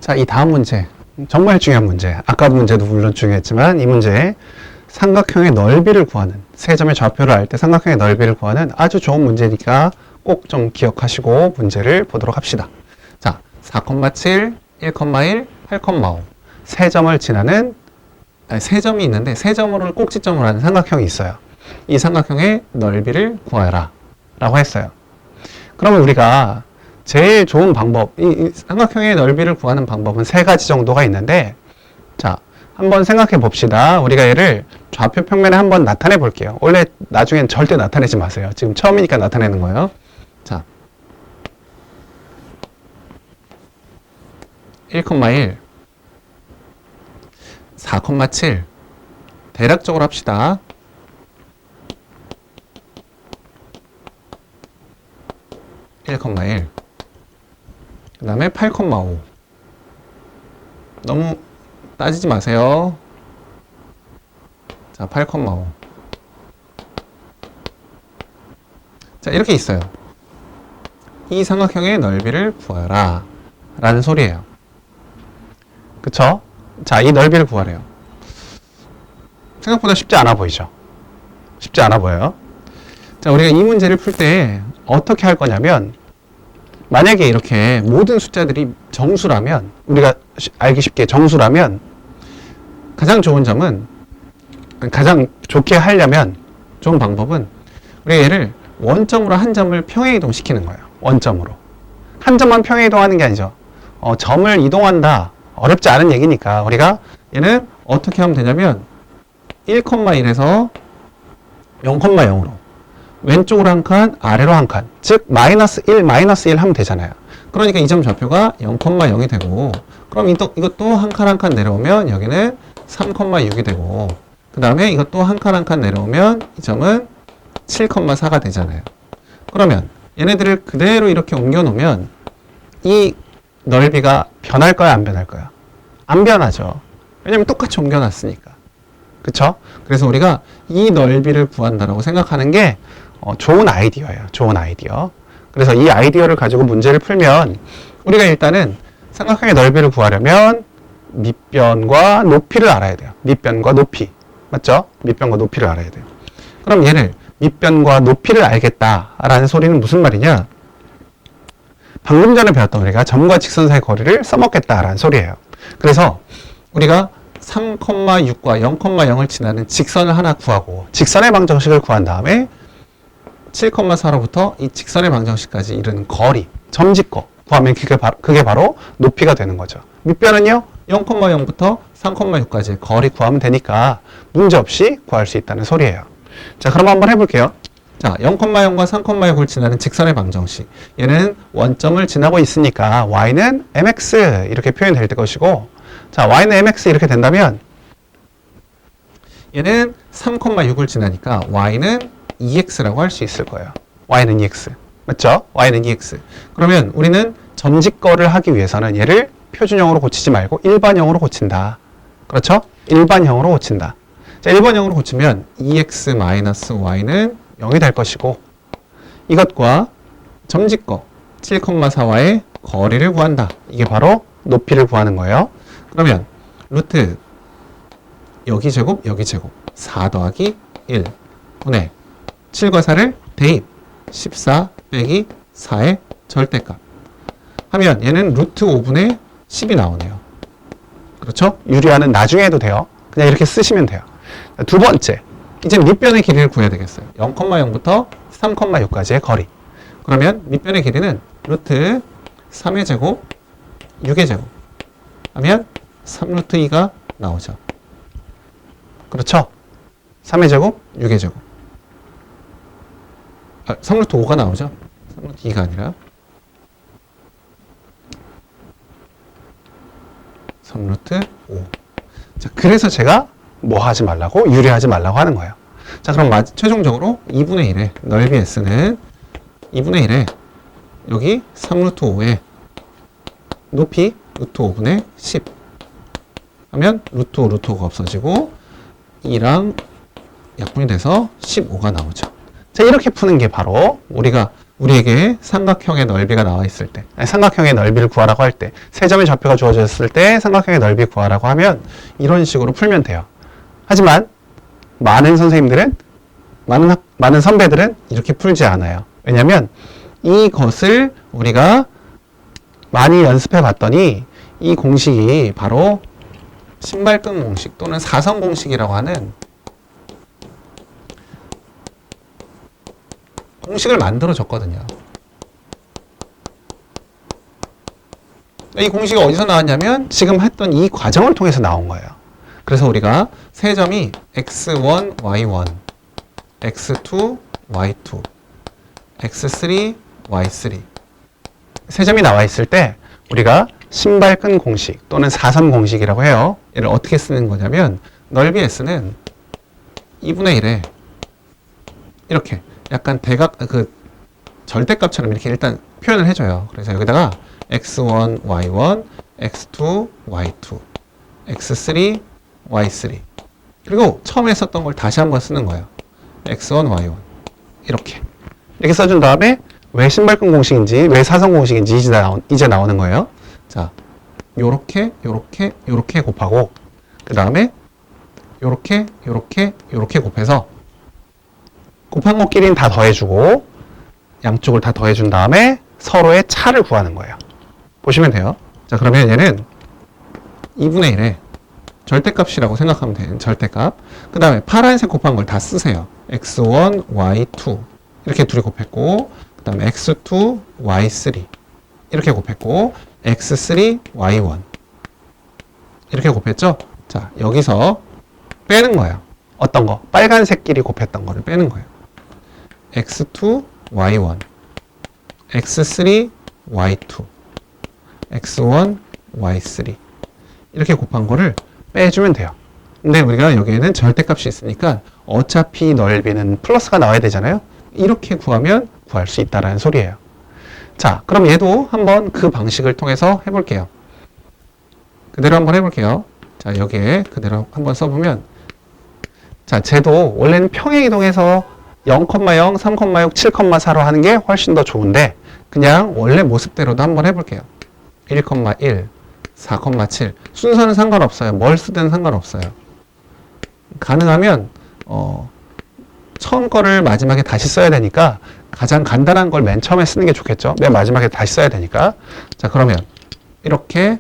S1: 자, 이 다음 문제 정말 중요한 문제. 아까 문제도 물론 중요했지만 이 문제 삼각형의 넓이를 구하는, 세 점의 좌표를 알 때 삼각형의 넓이를 구하는 아주 좋은 문제니까 꼭 좀 기억하시고 문제를 보도록 합시다. 자, 4,7, 1,1, 8,5 세 점을 지나는 세 점이 있는데 세 점을 꼭지점으로 하는 삼각형이 있어요. 이 삼각형의 넓이를 구하라 라고 했어요. 그러면 우리가 제일 좋은 방법, 이 삼각형의 넓이를 구하는 방법은 세 가지 정도가 있는데, 자, 한번 생각해 봅시다. 우리가 얘를 좌표 평면에 한번 나타내 볼게요. 원래 나중엔 절대 나타내지 마세요. 지금 처음이니까 나타내는 거예요. 자, 1,1, 4,7 대략적으로 합시다. 1,1 그 다음에 8,5 너무 따지지 마세요. 자, 8,5 자, 이렇게 있어요. 이 삼각형의 넓이를 구하라 라는 소리예요. 그쵸? 자, 이 넓이를 구하래요. 생각보다 쉽지 않아 보이죠? 쉽지 않아 보여요. 자, 우리가 이 문제를 풀 때 어떻게 할 거냐면, 만약에 이렇게 모든 숫자들이 정수라면, 우리가 알기 쉽게 정수라면, 가장 좋은 점은, 가장 좋게 하려면 좋은 방법은 우리가 얘를 원점으로 한 점을 평행 이동시키는 거예요. 원점으로. 한 점만 평행 이동하는 게 아니죠. 점을 이동한다. 어렵지 않은 얘기니까 우리가 얘는 어떻게 하면 되냐면 1,1에서 0,0으로 왼쪽으로 한 칸, 아래로 한 칸, 즉 마이너스 1, 마이너스 1 하면 되잖아요. 그러니까 이 점 좌표가 0,0이 되고, 그럼 이것도 한 칸 한 칸 내려오면 여기는 3,6이 되고, 그 다음에 이것도 한 칸 한 칸 내려오면 이 점은 7,4가 되잖아요. 그러면 얘네들을 그대로 이렇게 옮겨 놓으면 이 넓이가 변할까요? 안 변할까요? 안 변하죠. 왜냐면 똑같이 옮겨 놨으니까. 그쵸? 그래서 우리가 이 넓이를 구한다라고 생각하는 게 좋은 아이디어예요. 좋은 아이디어. 그래서 이 아이디어를 가지고 문제를 풀면 우리가 일단은 삼각형의 넓이를 구하려면 밑변과 높이를 알아야 돼요. 밑변과 높이. 맞죠? 밑변과 높이를 알아야 돼요. 그럼 얘를 밑변과 높이를 알겠다라는 소리는 무슨 말이냐? 방금 전에 배웠던 우리가 점과 직선 사이의 거리를 써먹겠다라는 소리예요. 그래서 우리가 3,6과 0,0을 지나는 직선을 하나 구하고 직선의 방정식을 구한 다음에 7,4로부터 이 직선의 방정식까지 이르는 거리, 점짓거 구하면 그게 바로 높이가 되는 거죠. 밑변은요, 0,0부터 3,6까지의 거리 구하면 되니까 문제없이 구할 수 있다는 소리예요. 자, 그럼 한번 해볼게요. 자, 0,0과 3,6을 지나는 직선의 방정식. 얘는 원점을 지나고 있으니까 y는 mx 이렇게 표현될 것이고, 자, y는 mx 이렇게 된다면 얘는 3,6을 지나니까 y는 2x라고 할 수 있을 거예요. y는 2x. 맞죠? y는 2x. 그러면 우리는 점짓거를 하기 위해서는 얘를 표준형으로 고치지 말고 일반형으로 고친다. 그렇죠? 일반형으로 고친다. 자, 일반형으로 고치면 2x-y는 0이 될 것이고, 이것과 점짓거 7,4와의 거리를 구한다. 이게 바로 높이를 구하는 거예요. 그러면 루트 여기 제곱 여기 제곱 4 더하기 1 분의 7과 4를 대입 14 빼기 4의 절대값 하면 얘는 루트 5분의 10이 나오네요. 그렇죠? 유리화는 나중에 해도 돼요. 그냥 이렇게 쓰시면 돼요. 두 번째, 이제 밑변의 길이를 구해야 되겠어요. 0,0부터 3,6까지의 거리. 그러면 밑변의 길이는 루트 3의 제곱 6의 제곱 하면 3루트 2가 나오죠. 그렇죠? 3의 제곱 6의 제곱 3루트 5가 나오죠. 3루트 2가 아니라 3루트 5. 자, 그래서 제가 뭐 하지 말라고? 유리하지 말라고 하는 거예요. 자, 그럼 최종적으로 2분의 1의 넓이 S는 2분의 1에 여기 3루트 5에 높이 루트 5분의 10 하면 루트 5, 루트 5가 없어지고 2랑 약분이 돼서 15가 나오죠. 자, 이렇게 푸는 게 바로 우리에게 삼각형의 넓이가 나와 있을 때, 삼각형의 넓이를 구하라고 할 때, 세 점의 좌표가 주어졌을 때 삼각형의 넓이 구하라고 하면 이런 식으로 풀면 돼요. 하지만 많은 선생님들은, 많은 선배들은 이렇게 풀지 않아요. 왜냐면 이것을 우리가 많이 연습해 봤더니 이 공식이 바로 신발끈 공식 또는 사선 공식이라고 하는 공식을 만들어 줬거든요. 이 공식이 어디서 나왔냐면 지금 했던 이 과정을 통해서 나온 거예요. 그래서 우리가 세 점이 x1, y1, x2, y2, x3, y3 세 점이 나와 있을 때 우리가 신발끈 공식 또는 사선 공식이라고 해요. 얘를 어떻게 쓰는 거냐면 넓이 S는 2분의 1에 이렇게 약간 대각 절대값처럼 이렇게 일단 표현을 해줘요. 그래서 여기다가 x1, y1, x2, y2, x3, y3 그리고 처음에 썼던 걸 다시 한번 쓰는 거예요. x1, y1 이렇게 써준 다음에 왜 신발끈 공식인지 왜 사선 공식인지 이제 나오는 거예요. 자, 요렇게 곱하고 그 다음에 요렇게 곱해서 곱한 것끼리는 다 더해주고 양쪽을 다 더해준 다음에 서로의 차를 구하는 거예요. 보시면 돼요. 자, 그러면 얘는 2분의 1에 절대값이라고 생각하면 돼요. 절대값. 그 다음에 파란색 곱한 걸 다 쓰세요. x1, y2 이렇게 둘이 곱했고 그 다음에 x2, y3 이렇게 곱했고 x3, y1 이렇게 곱했죠? 자, 여기서 빼는 거예요. 어떤 거? 빨간색끼리 곱했던 거를 빼는 거예요. x2, y1 x3, y2 x1, y3 이렇게 곱한 거를 빼주면 돼요. 근데 우리가 여기에는 절대값이 있으니까 어차피 넓이는 플러스가 나와야 되잖아요. 이렇게 구하면 구할 수 있다는 소리예요. 자, 그럼 얘도 한번 그 방식을 통해서 해볼게요. 그대로 한번 해볼게요. 자, 여기에 그대로 한번 써보면 자, 쟤도 원래는 평행이동해서 0,0, 3,6, 7,4로 하는 게 훨씬 더 좋은데 그냥 원래 모습대로도 한번 해볼게요. 1,1, 4,7 순서는 상관없어요. 뭘 쓰든 상관없어요. 가능하면 처음 거를 마지막에 다시 써야 되니까 가장 간단한 걸 맨 처음에 쓰는 게 좋겠죠. 맨 마지막에 다시 써야 되니까. 자, 그러면 이렇게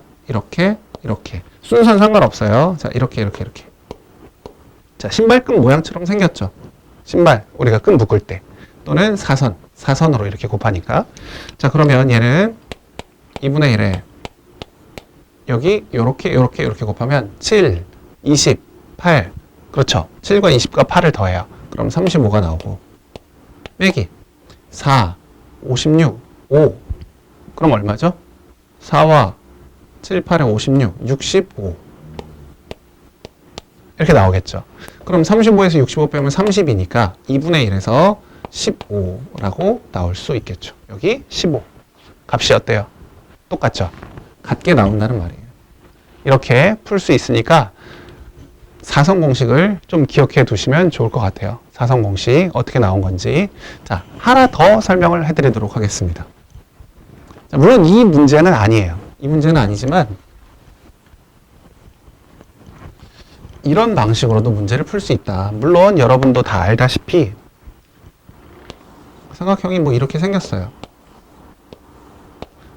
S1: 순서는 상관없어요. 자, 이렇게 자, 신발끈 모양처럼 생겼죠. 신발 우리가 끈 묶을 때 또는 사선으로 이렇게 곱하니까. 자, 그러면 얘는 2분의 1에 여기 요렇게 곱하면 7, 20, 8 그렇죠. 7과 20과 8을 더해요. 그럼 35가 나오고 빼기 4, 56, 5 그럼 얼마죠? 4와 7, 8에 56, 65 이렇게 나오겠죠. 그럼 35에서 65 빼면 30이니까 2분의 1에서 15라고 나올 수 있겠죠. 여기 15 값이 어때요? 똑같죠? 같게 나온다는 말이에요. 이렇게 풀 수 있으니까 사선 공식을 좀 기억해 두시면 좋을 것 같아요. 사선 공식 어떻게 나온 건지. 자, 하나 더 설명을 해드리도록 하겠습니다. 자, 물론 이 문제는 아니에요. 이 문제는 아니지만 이런 방식으로도 문제를 풀 수 있다. 물론 여러분도 다 알다시피 삼각형이 뭐 이렇게 생겼어요.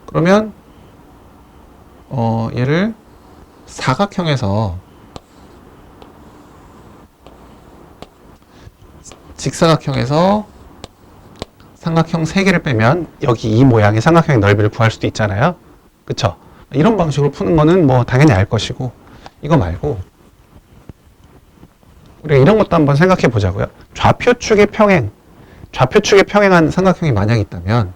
S1: 그러면 얘를 사각형에서 직사각형에서 삼각형 3개를 빼면 여기 이 모양의 삼각형의 넓이를 구할 수도 있잖아요. 그쵸? 이런 방식으로 푸는 거는 뭐 당연히 알 것이고 이거 말고 우리가 이런 것도 한번 생각해 보자고요. 좌표축의 평행한 삼각형이 만약 있다면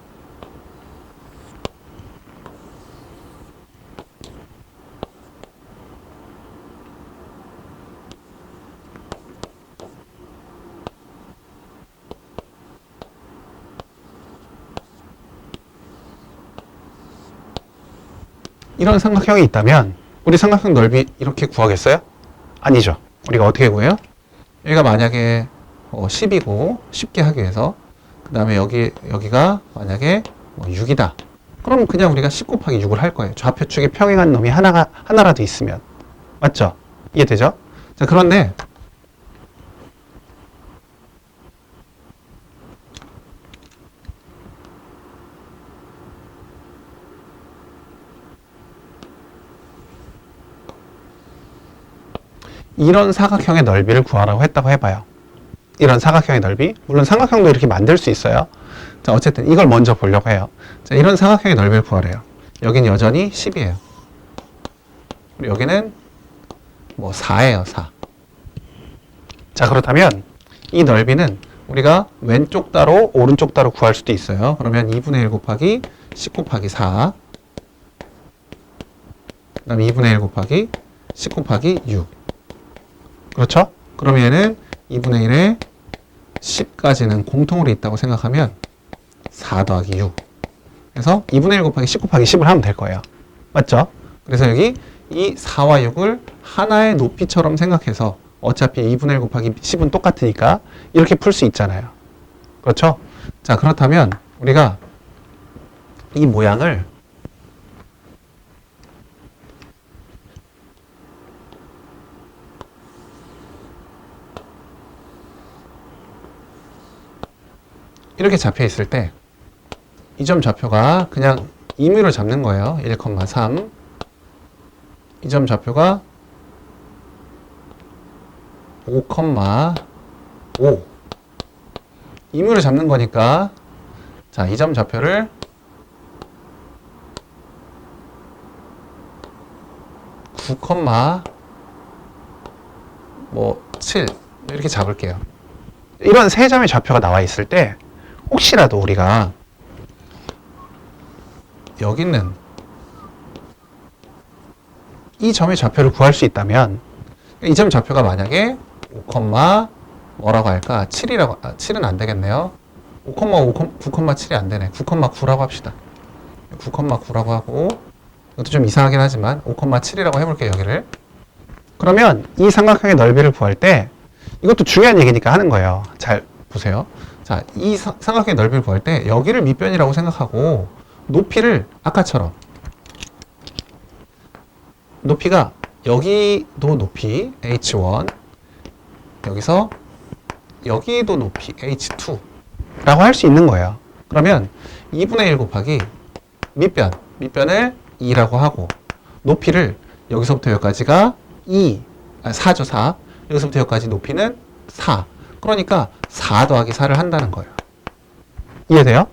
S1: 이런 삼각형이 있다면 우리 삼각형 넓이 이렇게 구하겠어요? 아니죠. 우리가 어떻게 구해요? 여기가 만약에 10이고 쉽게 하기 위해서 그 다음에 여기가 만약에 6이다. 그럼 그냥 우리가 10 곱하기 6을 할 거예요. 좌표축에 평행한 놈이 하나라도 있으면. 맞죠? 이해되죠? 자, 그런데 이런 사각형의 넓이를 구하라고 했다고 해봐요. 이런 사각형의 넓이, 물론 삼각형도 이렇게 만들 수 있어요. 자, 어쨌든 이걸 먼저 보려고 해요. 자, 이런 사각형의 넓이를 구하래요. 여기는 여전히 10이에요. 그리고 여기는 뭐 4예요, 4. 자, 그렇다면 이 넓이는 우리가 왼쪽 따로 오른쪽 따로 구할 수도 있어요. 그러면 2분의 1 곱하기 10 곱하기 4, 그 다음에 2분의 1 곱하기 10 곱하기 6. 그렇죠? 그러면 얘는 2분의 1에 10까지는 공통으로 있다고 생각하면 4 더하기 6. 그래서 2분의 1 곱하기 10 곱하기 10을 하면 될 거예요. 맞죠? 그래서 여기 이 4와 6을 하나의 높이처럼 생각해서 어차피 2분의 1 곱하기 10은 똑같으니까 이렇게 풀 수 있잖아요. 그렇죠? 자, 그렇다면 우리가 이 모양을 이렇게 잡혀 있을 때 이 점 좌표가 그냥 임의로 잡는 거예요. 1,3. 이 점 좌표가 5,5. 임의로 잡는 거니까 자, 이 점 좌표를 9,7 이렇게 잡을게요. 이런 세 점의 좌표가 나와 있을 때 혹시라도 우리가 여기 있는 이 점의 좌표를 구할 수 있다면 이 점 좌표가 만약에 5, 뭐라고 할까? 7이라고, 7은 안 되겠네요. 5,5, 9,7이 안 되네. 9,9라고 합시다. 9,9라고 하고, 이것도 좀 이상하긴 하지만 5,7이라고 해볼게요, 여기를. 그러면 이 삼각형의 넓이를 구할 때 이것도 중요한 얘기니까 하는 거예요. 잘 보세요. 자, 이 삼각형의 넓이를 구할 때 여기를 밑변이라고 생각하고 높이를 아까처럼 높이가 여기도 높이 h1 여기서 여기도 높이 h2 라고 할 수 있는 거예요. 그러면 2분의 1 곱하기 밑변을 2라고 하고 높이를 여기서부터 여기까지가 4죠 4. 여기서부터 여기까지 높이는 4. 그러니까 4 더하기 4를 한다는 거예요. 이해돼요?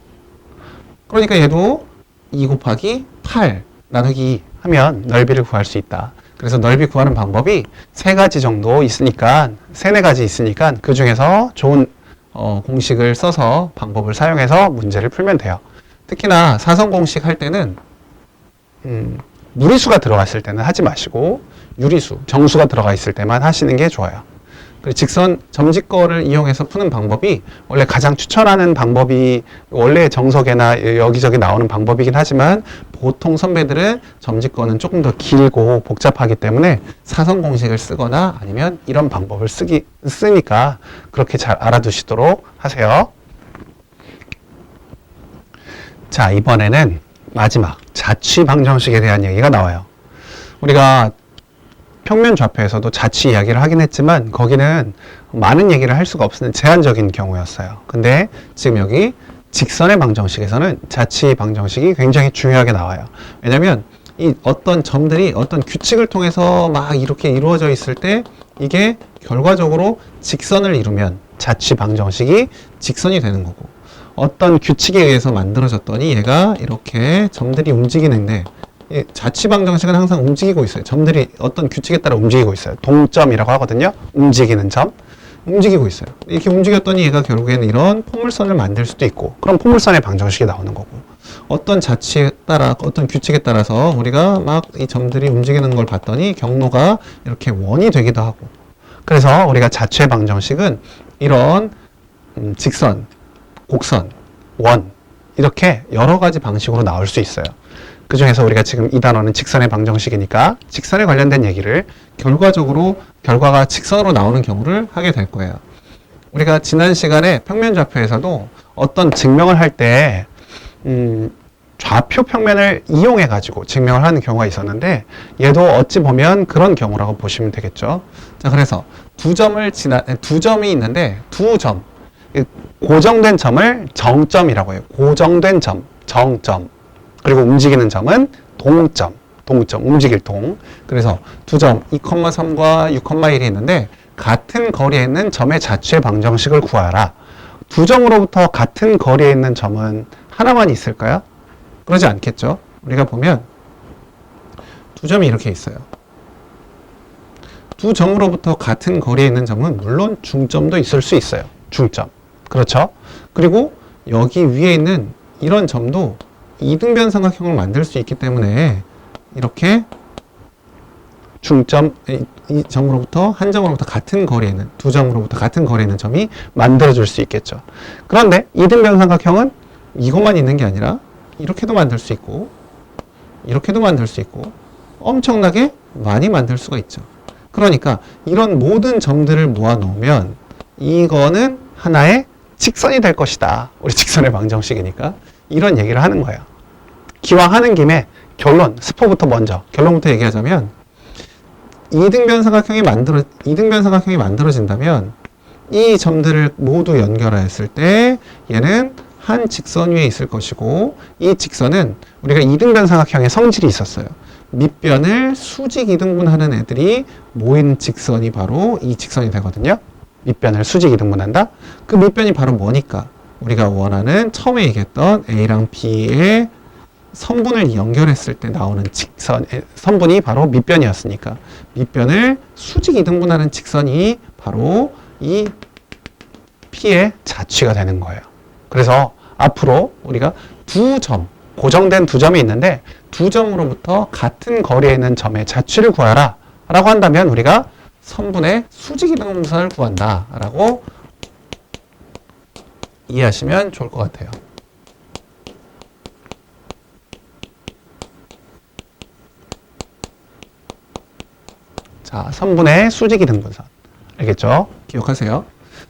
S1: 그러니까 얘도 2 곱하기 8 나누기 2 하면 넓이를 구할 수 있다. 그래서 넓이 구하는 방법이 3가지 정도 있으니까 3-4가지 있으니까 그 중에서 좋은 공식을 써서 방법을 사용해서 문제를 풀면 돼요. 특히나 사선 공식 할 때는 무리수가 들어갔을 때는 하지 마시고 유리수, 정수가 들어가 있을 때만 하시는 게 좋아요. 그리고 직선 점집거를 이용해서 푸는 방법이 원래 가장 추천하는 방법이 원래 정석에나 여기저기 나오는 방법이긴 하지만 보통 선배들은 점집거는 조금 더 길고 복잡하기 때문에 사선 공식을 쓰거나 아니면 이런 방법을 쓰니까 그렇게 잘 알아두시도록 하세요. 자, 이번에는 마지막 자취 방정식에 대한 얘기가 나와요. 우리가 평면 좌표에서도 자취 이야기를 하긴 했지만 거기는 많은 얘기를 할 수가 없는 제한적인 경우였어요. 근데 지금 여기 직선의 방정식에서는 자취 방정식이 굉장히 중요하게 나와요. 왜냐면 이 어떤 점들이 어떤 규칙을 통해서 막 이렇게 이루어져 있을 때 이게 결과적으로 직선을 이루면 자취 방정식이 직선이 되는 거고 어떤 규칙에 의해서 만들어졌더니 얘가 이렇게 점들이 움직이는데 자취 방정식은 항상 움직이고 있어요. 점들이 어떤 규칙에 따라 움직이고 있어요. 동점이라고 하거든요. 움직이는 점. 움직이고 있어요. 이렇게 움직였더니 얘가 결국에는 이런 포물선을 만들 수도 있고 그럼 포물선의 방정식이 나오는 거고 어떤 자취에 따라 어떤 규칙에 따라서 우리가 막 이 점들이 움직이는 걸 봤더니 경로가 이렇게 원이 되기도 하고 그래서 우리가 자취의 방정식은 이런 직선, 곡선, 원 이렇게 여러 가지 방식으로 나올 수 있어요. 그 중에서 우리가 지금 이 단어는 직선의 방정식이니까 직선에 관련된 얘기를 결과가 직선으로 나오는 경우를 하게 될 거예요. 우리가 지난 시간에 평면좌표에서도 어떤 증명을 할 때 좌표 평면을 이용해 가지고 증명을 하는 경우가 있었는데 얘도 어찌 보면 그런 경우라고 보시면 되겠죠. 자, 그래서 두 점이 있는데 두 점 고정된 점을 정점이라고 해요. 고정된 점, 정점. 그리고 움직이는 점은 동점. 동점, 움직일 동. 그래서 두 점 2,3과 6,1이 있는데 같은 거리에 있는 점의 자취의 방정식을 구하라. 두 점으로부터 같은 거리에 있는 점은 하나만 있을까요? 그러지 않겠죠. 우리가 보면 두 점이 이렇게 있어요. 두 점으로부터 같은 거리에 있는 점은 물론 중점도 있을 수 있어요. 중점. 그렇죠? 그리고 여기 위에 있는 이런 점도 이등변 삼각형을 만들 수 있기 때문에 이렇게 중점, 이 점으로부터 한 점으로부터 같은 거리에 있는 두 점으로부터 같은 거리에 있는 점이 만들어줄 수 있겠죠. 그런데 이등변 삼각형은 이것만 있는 게 아니라 이렇게도 만들 수 있고 이렇게도 만들 수 있고 엄청나게 많이 만들 수가 있죠. 그러니까 이런 모든 점들을 모아 놓으면 이거는 하나의 직선이 될 것이다. 우리 직선의 방정식이니까 이런 얘기를 하는 거예요. 기왕 하는 김에 결론, 스포부터 먼저 결론부터 얘기하자면 이등변 삼각형이 만들어진다면 이 점들을 모두 연결하였을 때 얘는 한 직선 위에 있을 것이고 이 직선은 우리가 이등변 삼각형의 성질이 있었어요. 밑변을 수직 이등분하는 애들이 모인 직선이 바로 이 직선이 되거든요. 밑변을 수직 이등분한다. 그 밑변이 바로 뭐니까? 우리가 원하는 처음에 얘기했던 A랑 B의 선분을 연결했을 때 나오는 직선, 선분이 바로 밑변이었으니까 밑변을 수직 이등분하는 직선이 바로 이 P의 자취가 되는 거예요. 그래서 앞으로 우리가 두 점, 고정된 두 점이 있는데 두 점으로부터 같은 거리에 있는 점의 자취를 구하라 라고 한다면 우리가 선분의 수직이등분선을 구한다 라고 이해하시면 좋을 것 같아요. 자, 선분의 수직이등분선 알겠죠? 기억하세요.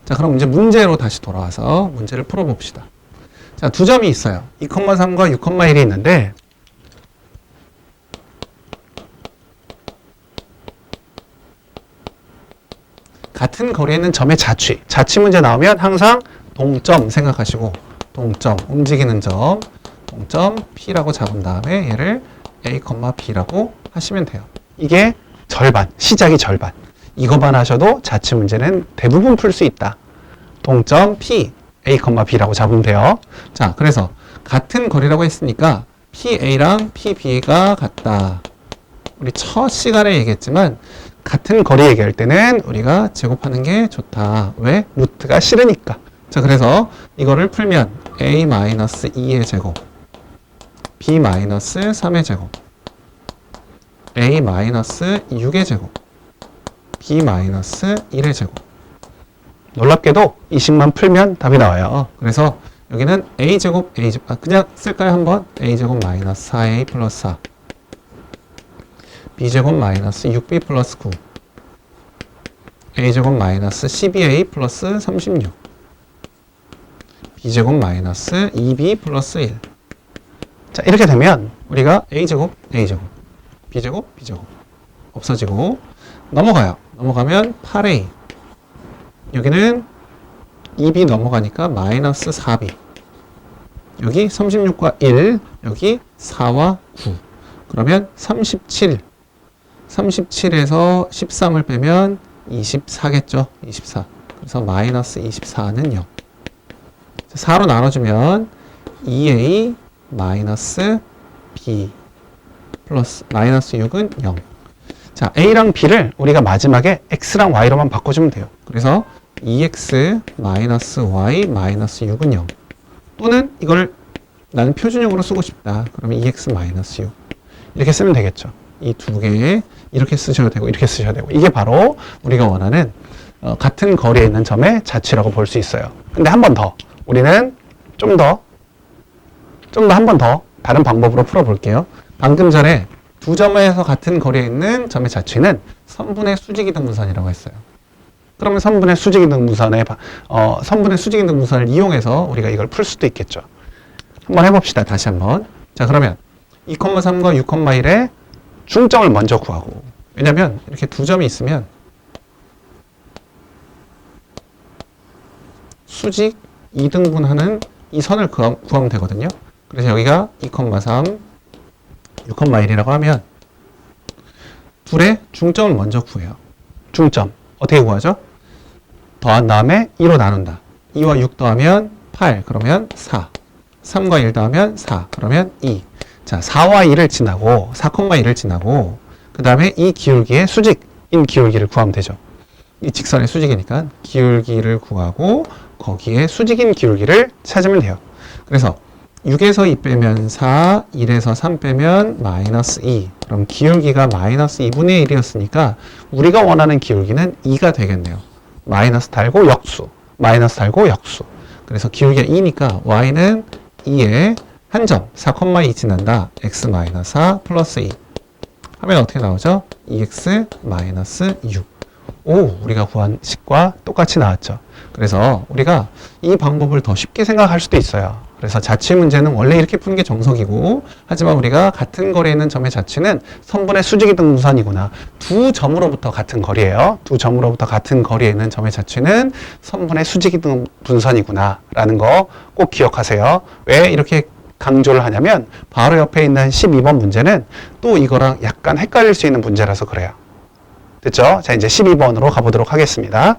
S1: 자, 그럼 이제 문제로 다시 돌아와서 문제를 풀어봅시다. 자, 두 점이 있어요. 2,3과 6,1이 있는데 같은 거리에 있는 점의 자취. 자취 문제 나오면 항상 동점 생각하시고 동점, 움직이는 점, 동점 P라고 잡은 다음에 얘를 A, B라고 하시면 돼요. 이게 절반, 시작이 절반. 이거만 하셔도 자취 문제는 대부분 풀 수 있다. 동점 P, A, B라고 잡으면 돼요. 자, 그래서 같은 거리라고 했으니까 PA랑 PB가 같다. 우리 첫 시간에 얘기했지만 같은 거리 얘기할 때는 우리가 제곱하는 게 좋다. 왜? 루트가 싫으니까. 자, 그래서 이거를 풀면 A-2의 제곱, B-3의 제곱, A-6의 제곱, B-1의 제곱. 놀랍게도 이 식만 풀면 답이 나와요. 그래서 여기는 A제곱, A제곱, 그냥 쓸까요? 한번? A제곱 마이너스 4A 플러스 4, B제곱 마이너스 6B 플러스 9, A제곱 마이너스 12A 플러스 36, B제곱 마이너스 2B 플러스 1. 자, 이렇게 되면 우리가 A제곱, A제곱, B제곱, B제곱 없어지고 넘어가요. 넘어가면 8A. 여기는 2B 넘어가니까 마이너스 4B. 여기 36과 1, 여기 4와 9. 그러면 37. 37에서 13을 빼면 24겠죠? 24. 그래서 마이너스 24는 0. 4로 나눠주면 2A 마이너스 B 플러스 마이너스 6은 0. 자, A랑 B를 우리가 마지막에 X랑 Y로만 바꿔주면 돼요. 그래서 2X 마이너스 Y 마이너스 6은 0. 또는 이걸 나는 표준형으로 쓰고 싶다. 그러면 2X 마이너스 6. 이렇게 쓰면 되겠죠. 이 두 개에 이렇게 쓰셔도 되고 이렇게 쓰셔도 되고 이게 바로 우리가 원하는 같은 거리에 있는 점의 자취라고 볼 수 있어요. 근데 한 번 더 우리는 좀 더 한 번 더 다른 방법으로 풀어볼게요. 방금 전에 두 점에서 같은 거리에 있는 점의 자취는 선분의 수직이등분선이라고 했어요. 그러면 선분의 수직이등분선을 이용해서 우리가 이걸 풀 수도 있겠죠. 한번 해봅시다. 다시 한번. 자, 그러면 2,3과 6,1의 중점을 먼저 구하고, 왜냐면 이렇게 두 점이 있으면 수직 이등분하는 이 선을 구하면 되거든요. 그래서 여기가 2,3, 6,1이라고 하면 둘의 중점을 먼저 구해요. 중점 어떻게 구하죠? 더한 다음에 2로 나눈다. 2와 6 더하면 8, 그러면 4. 3과 1 더하면 4, 그러면 2. 자, 4와 2를 지나고 4,2를 지나고 그 다음에 이 기울기의 수직인 기울기를 구하면 되죠. 이 직선의 수직이니까 기울기를 구하고 거기에 수직인 기울기를 찾으면 돼요. 그래서 6에서 2 빼면 4, 1에서 3 빼면 마이너스 2. 그럼 기울기가 마이너스 2분의 1이었으니까 우리가 원하는 기울기는 2가 되겠네요. 마이너스 달고 역수, 마이너스 달고 역수. 그래서 기울기가 2니까 y는 2에 한 점, 4,2 지난다. x 마이너스 4 플러스 2. 하면 어떻게 나오죠? 2x 마이너스 6. 오, 우리가 구한 식과 똑같이 나왔죠. 그래서 우리가 이 방법을 더 쉽게 생각할 수도 있어요. 그래서 자취 문제는 원래 이렇게 푸는 게 정석이고, 하지만 우리가 같은 거리에 있는 점의 자취는 선분의 수직이 등분선이구나. 두 점으로부터 같은 거리예요. 두 점으로부터 같은 거리에 있는 점의 자취는 선분의 수직이 등분선이구나 라는 거 꼭 기억하세요. 왜 이렇게 강조를 하냐면 바로 옆에 있는 12번 문제는 또 이거랑 약간 헷갈릴 수 있는 문제라서 그래요. 됐죠? 자, 이제 12번으로 가보도록 하겠습니다.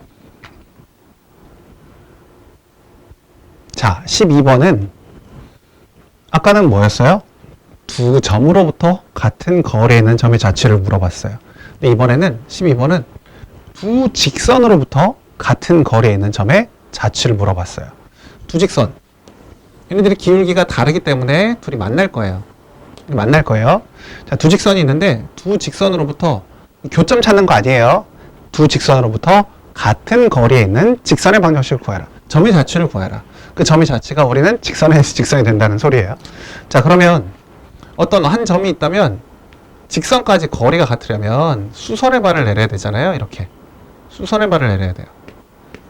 S1: 자, 12번은 아까는 뭐였어요? 두 점으로부터 같은 거리에 있는 점의 자취를 물어봤어요. 근데 이번에는 12번은 두 직선으로부터 같은 거리에 있는 점의 자취를 물어봤어요. 두 직선. 얘네들이 기울기가 다르기 때문에 둘이 만날 거예요. 자, 두 직선이 있는데 두 직선으로부터 교점 찾는 거 아니에요. 두 직선으로부터 같은 거리에 있는 직선의 방정식을 구해라. 점의 자취를 구해라. 그 점의 자취가 우리는 직선에서 직선이 된다는 소리예요. 자, 그러면 어떤 한 점이 있다면 직선까지 거리가 같으려면 수선의 발을 내려야 되잖아요. 이렇게 수선의 발을 내려야 돼요.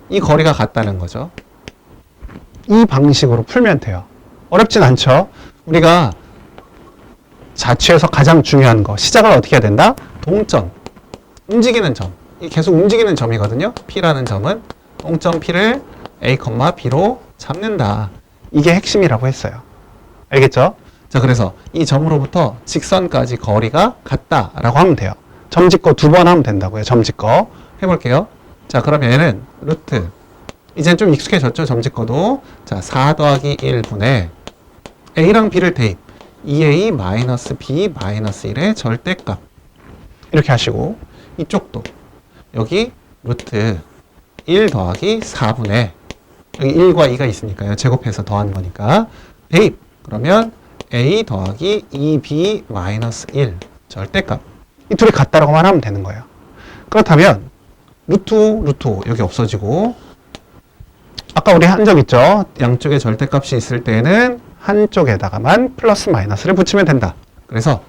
S1: 이 거리가 같다는 거죠. 이 방식으로 풀면 돼요. 어렵진 않죠. 우리가 자취에서 가장 중요한 거, 시작을 어떻게 해야 된다? 동점, 움직이는 점. 이 계속 움직이는 점이거든요. P라는 점은 동점 P를 A, B로 잡는다. 이게 핵심이라고 했어요. 알겠죠? 자, 그래서 이 점으로부터 직선까지 거리가 같다라고 하면 돼요. 점 짓고 두 번 하면 된다고요. 점 짓고 해볼게요. 자, 그러면 얘는 루트. 이젠 좀 익숙해졌죠? 점 짓고도. 자, 4 더하기 1분의 A랑 B를 대입. 2A 마이너스 B 마이너스 1의 절대값. 이렇게 하시고 이쪽도 여기 루트 1 더하기 4분의 여기 1과 2가 있으니까요. 제곱해서 더한 거니까 대입. 그러면 A 더하기 2B 마이너스 1 절대값. 이 둘이 같다라고만 하면 되는 거예요. 그렇다면 루트 5 여기 없어지고 아까 우리 한 적 있죠? 양쪽에 절대값이 있을 때는 한쪽에다가만 플러스 마이너스를 붙이면 된다. 그래서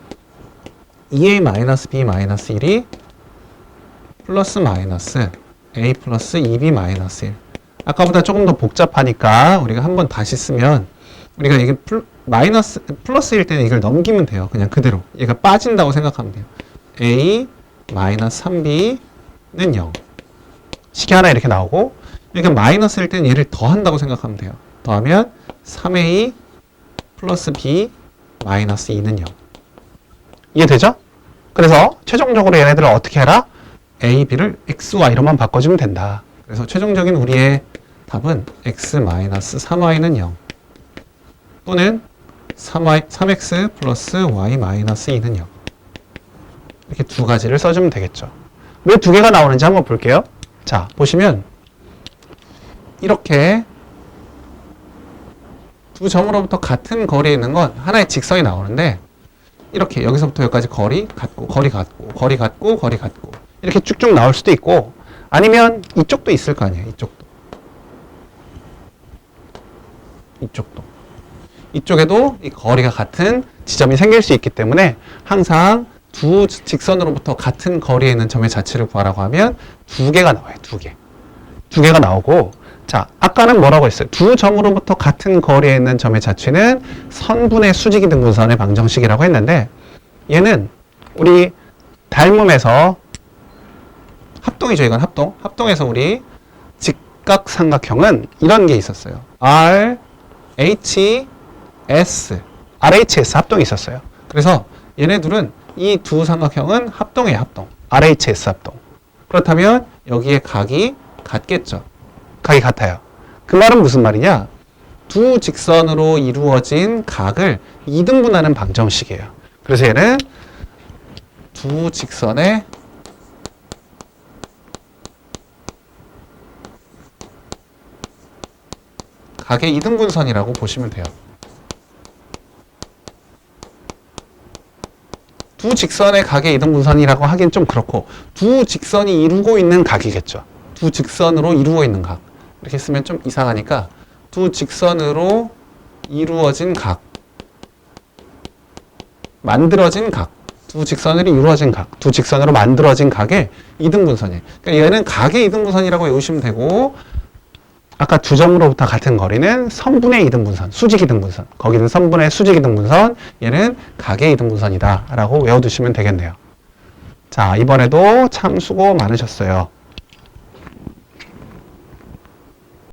S1: 2A 마이너스 B 마이너스 1이 플러스 마이너스 A 플러스 2B 마이너스 1. 아까보다 조금 더 복잡하니까 우리가 한번 다시 쓰면 우리가 이게 플러스일 때는 이걸 넘기면 돼요. 그냥 그대로. 얘가 빠진다고 생각하면 돼요. A 마이너스 3B는 0. 식이 하나 이렇게 나오고 그러니까 마이너스일 때는 얘를 더한다고 생각하면 돼요. 더하면 3A 플러스 B 마이너스 2는 0. 이해되죠? 그래서 최종적으로 얘네들을 어떻게 해라? A, B를 X, Y로만 바꿔주면 된다. 그래서 최종적인 우리의 답은 X 마이너스 3Y는 0 또는 3X 플러스 Y 마이너스 2는 0. 이렇게 두 가지를 써주면 되겠죠. 왜 두 개가 나오는지 한번 볼게요. 자, 보시면 이렇게 두 점으로부터 같은 거리에 있는 건 하나의 직선이 나오는데 이렇게 여기서부터 여기까지 거리 같고 거리 같고 거리 같고 거리 같고 이렇게 쭉쭉 나올 수도 있고 아니면 이쪽도 있을 거 아니에요. 이쪽도 이쪽에도 이 거리가 같은 지점이 생길 수 있기 때문에 항상 두 직선으로부터 같은 거리에 있는 점의 자취를 구하라고 하면 두 개가 나와요. 두 개가 나오고 자, 아까는 뭐라고 했어요? 두 점으로부터 같은 거리에 있는 점의 자취는 선분의 수직이 등분선의 방정식이라고 했는데 얘는 우리 닮음에서 합동이죠. 이건 합동에서 우리 직각삼각형은 이런 게 있었어요. RHS 합동이 있었어요. 그래서 얘네 둘은 이 두 삼각형은 합동이에요, 합동. RHS 합동. 그렇다면 여기에 각이 같겠죠. 각이 같아요. 그 말은 무슨 말이냐? 두 직선으로 이루어진 각을 2등분하는 방정식이에요. 그래서 얘는 두 직선의 각의 2등분선이라고 보시면 돼요. 두 직선의 각의 2등분선이라고 하긴 좀 그렇고 두 직선이 이루고 있는 각이겠죠. 두 직선으로 이루고 있는 각. 이렇게 쓰면 좀 이상하니까 두 직선으로 이루어진 각, 만들어진 각, 두 직선으로 이루어진 각, 두 직선으로 만들어진 각의 2등분선이에요. 그러니까 얘는 각의 2등분선이라고 외우시면 되고 아까 두 점으로부터 같은 거리는 선분의 2등분선, 수직 2등분선. 거기는 선분의 수직 2등분선, 얘는 각의 2등분선이다 라고 외워두시면 되겠네요. 자, 이번에도 참 수고 많으셨어요.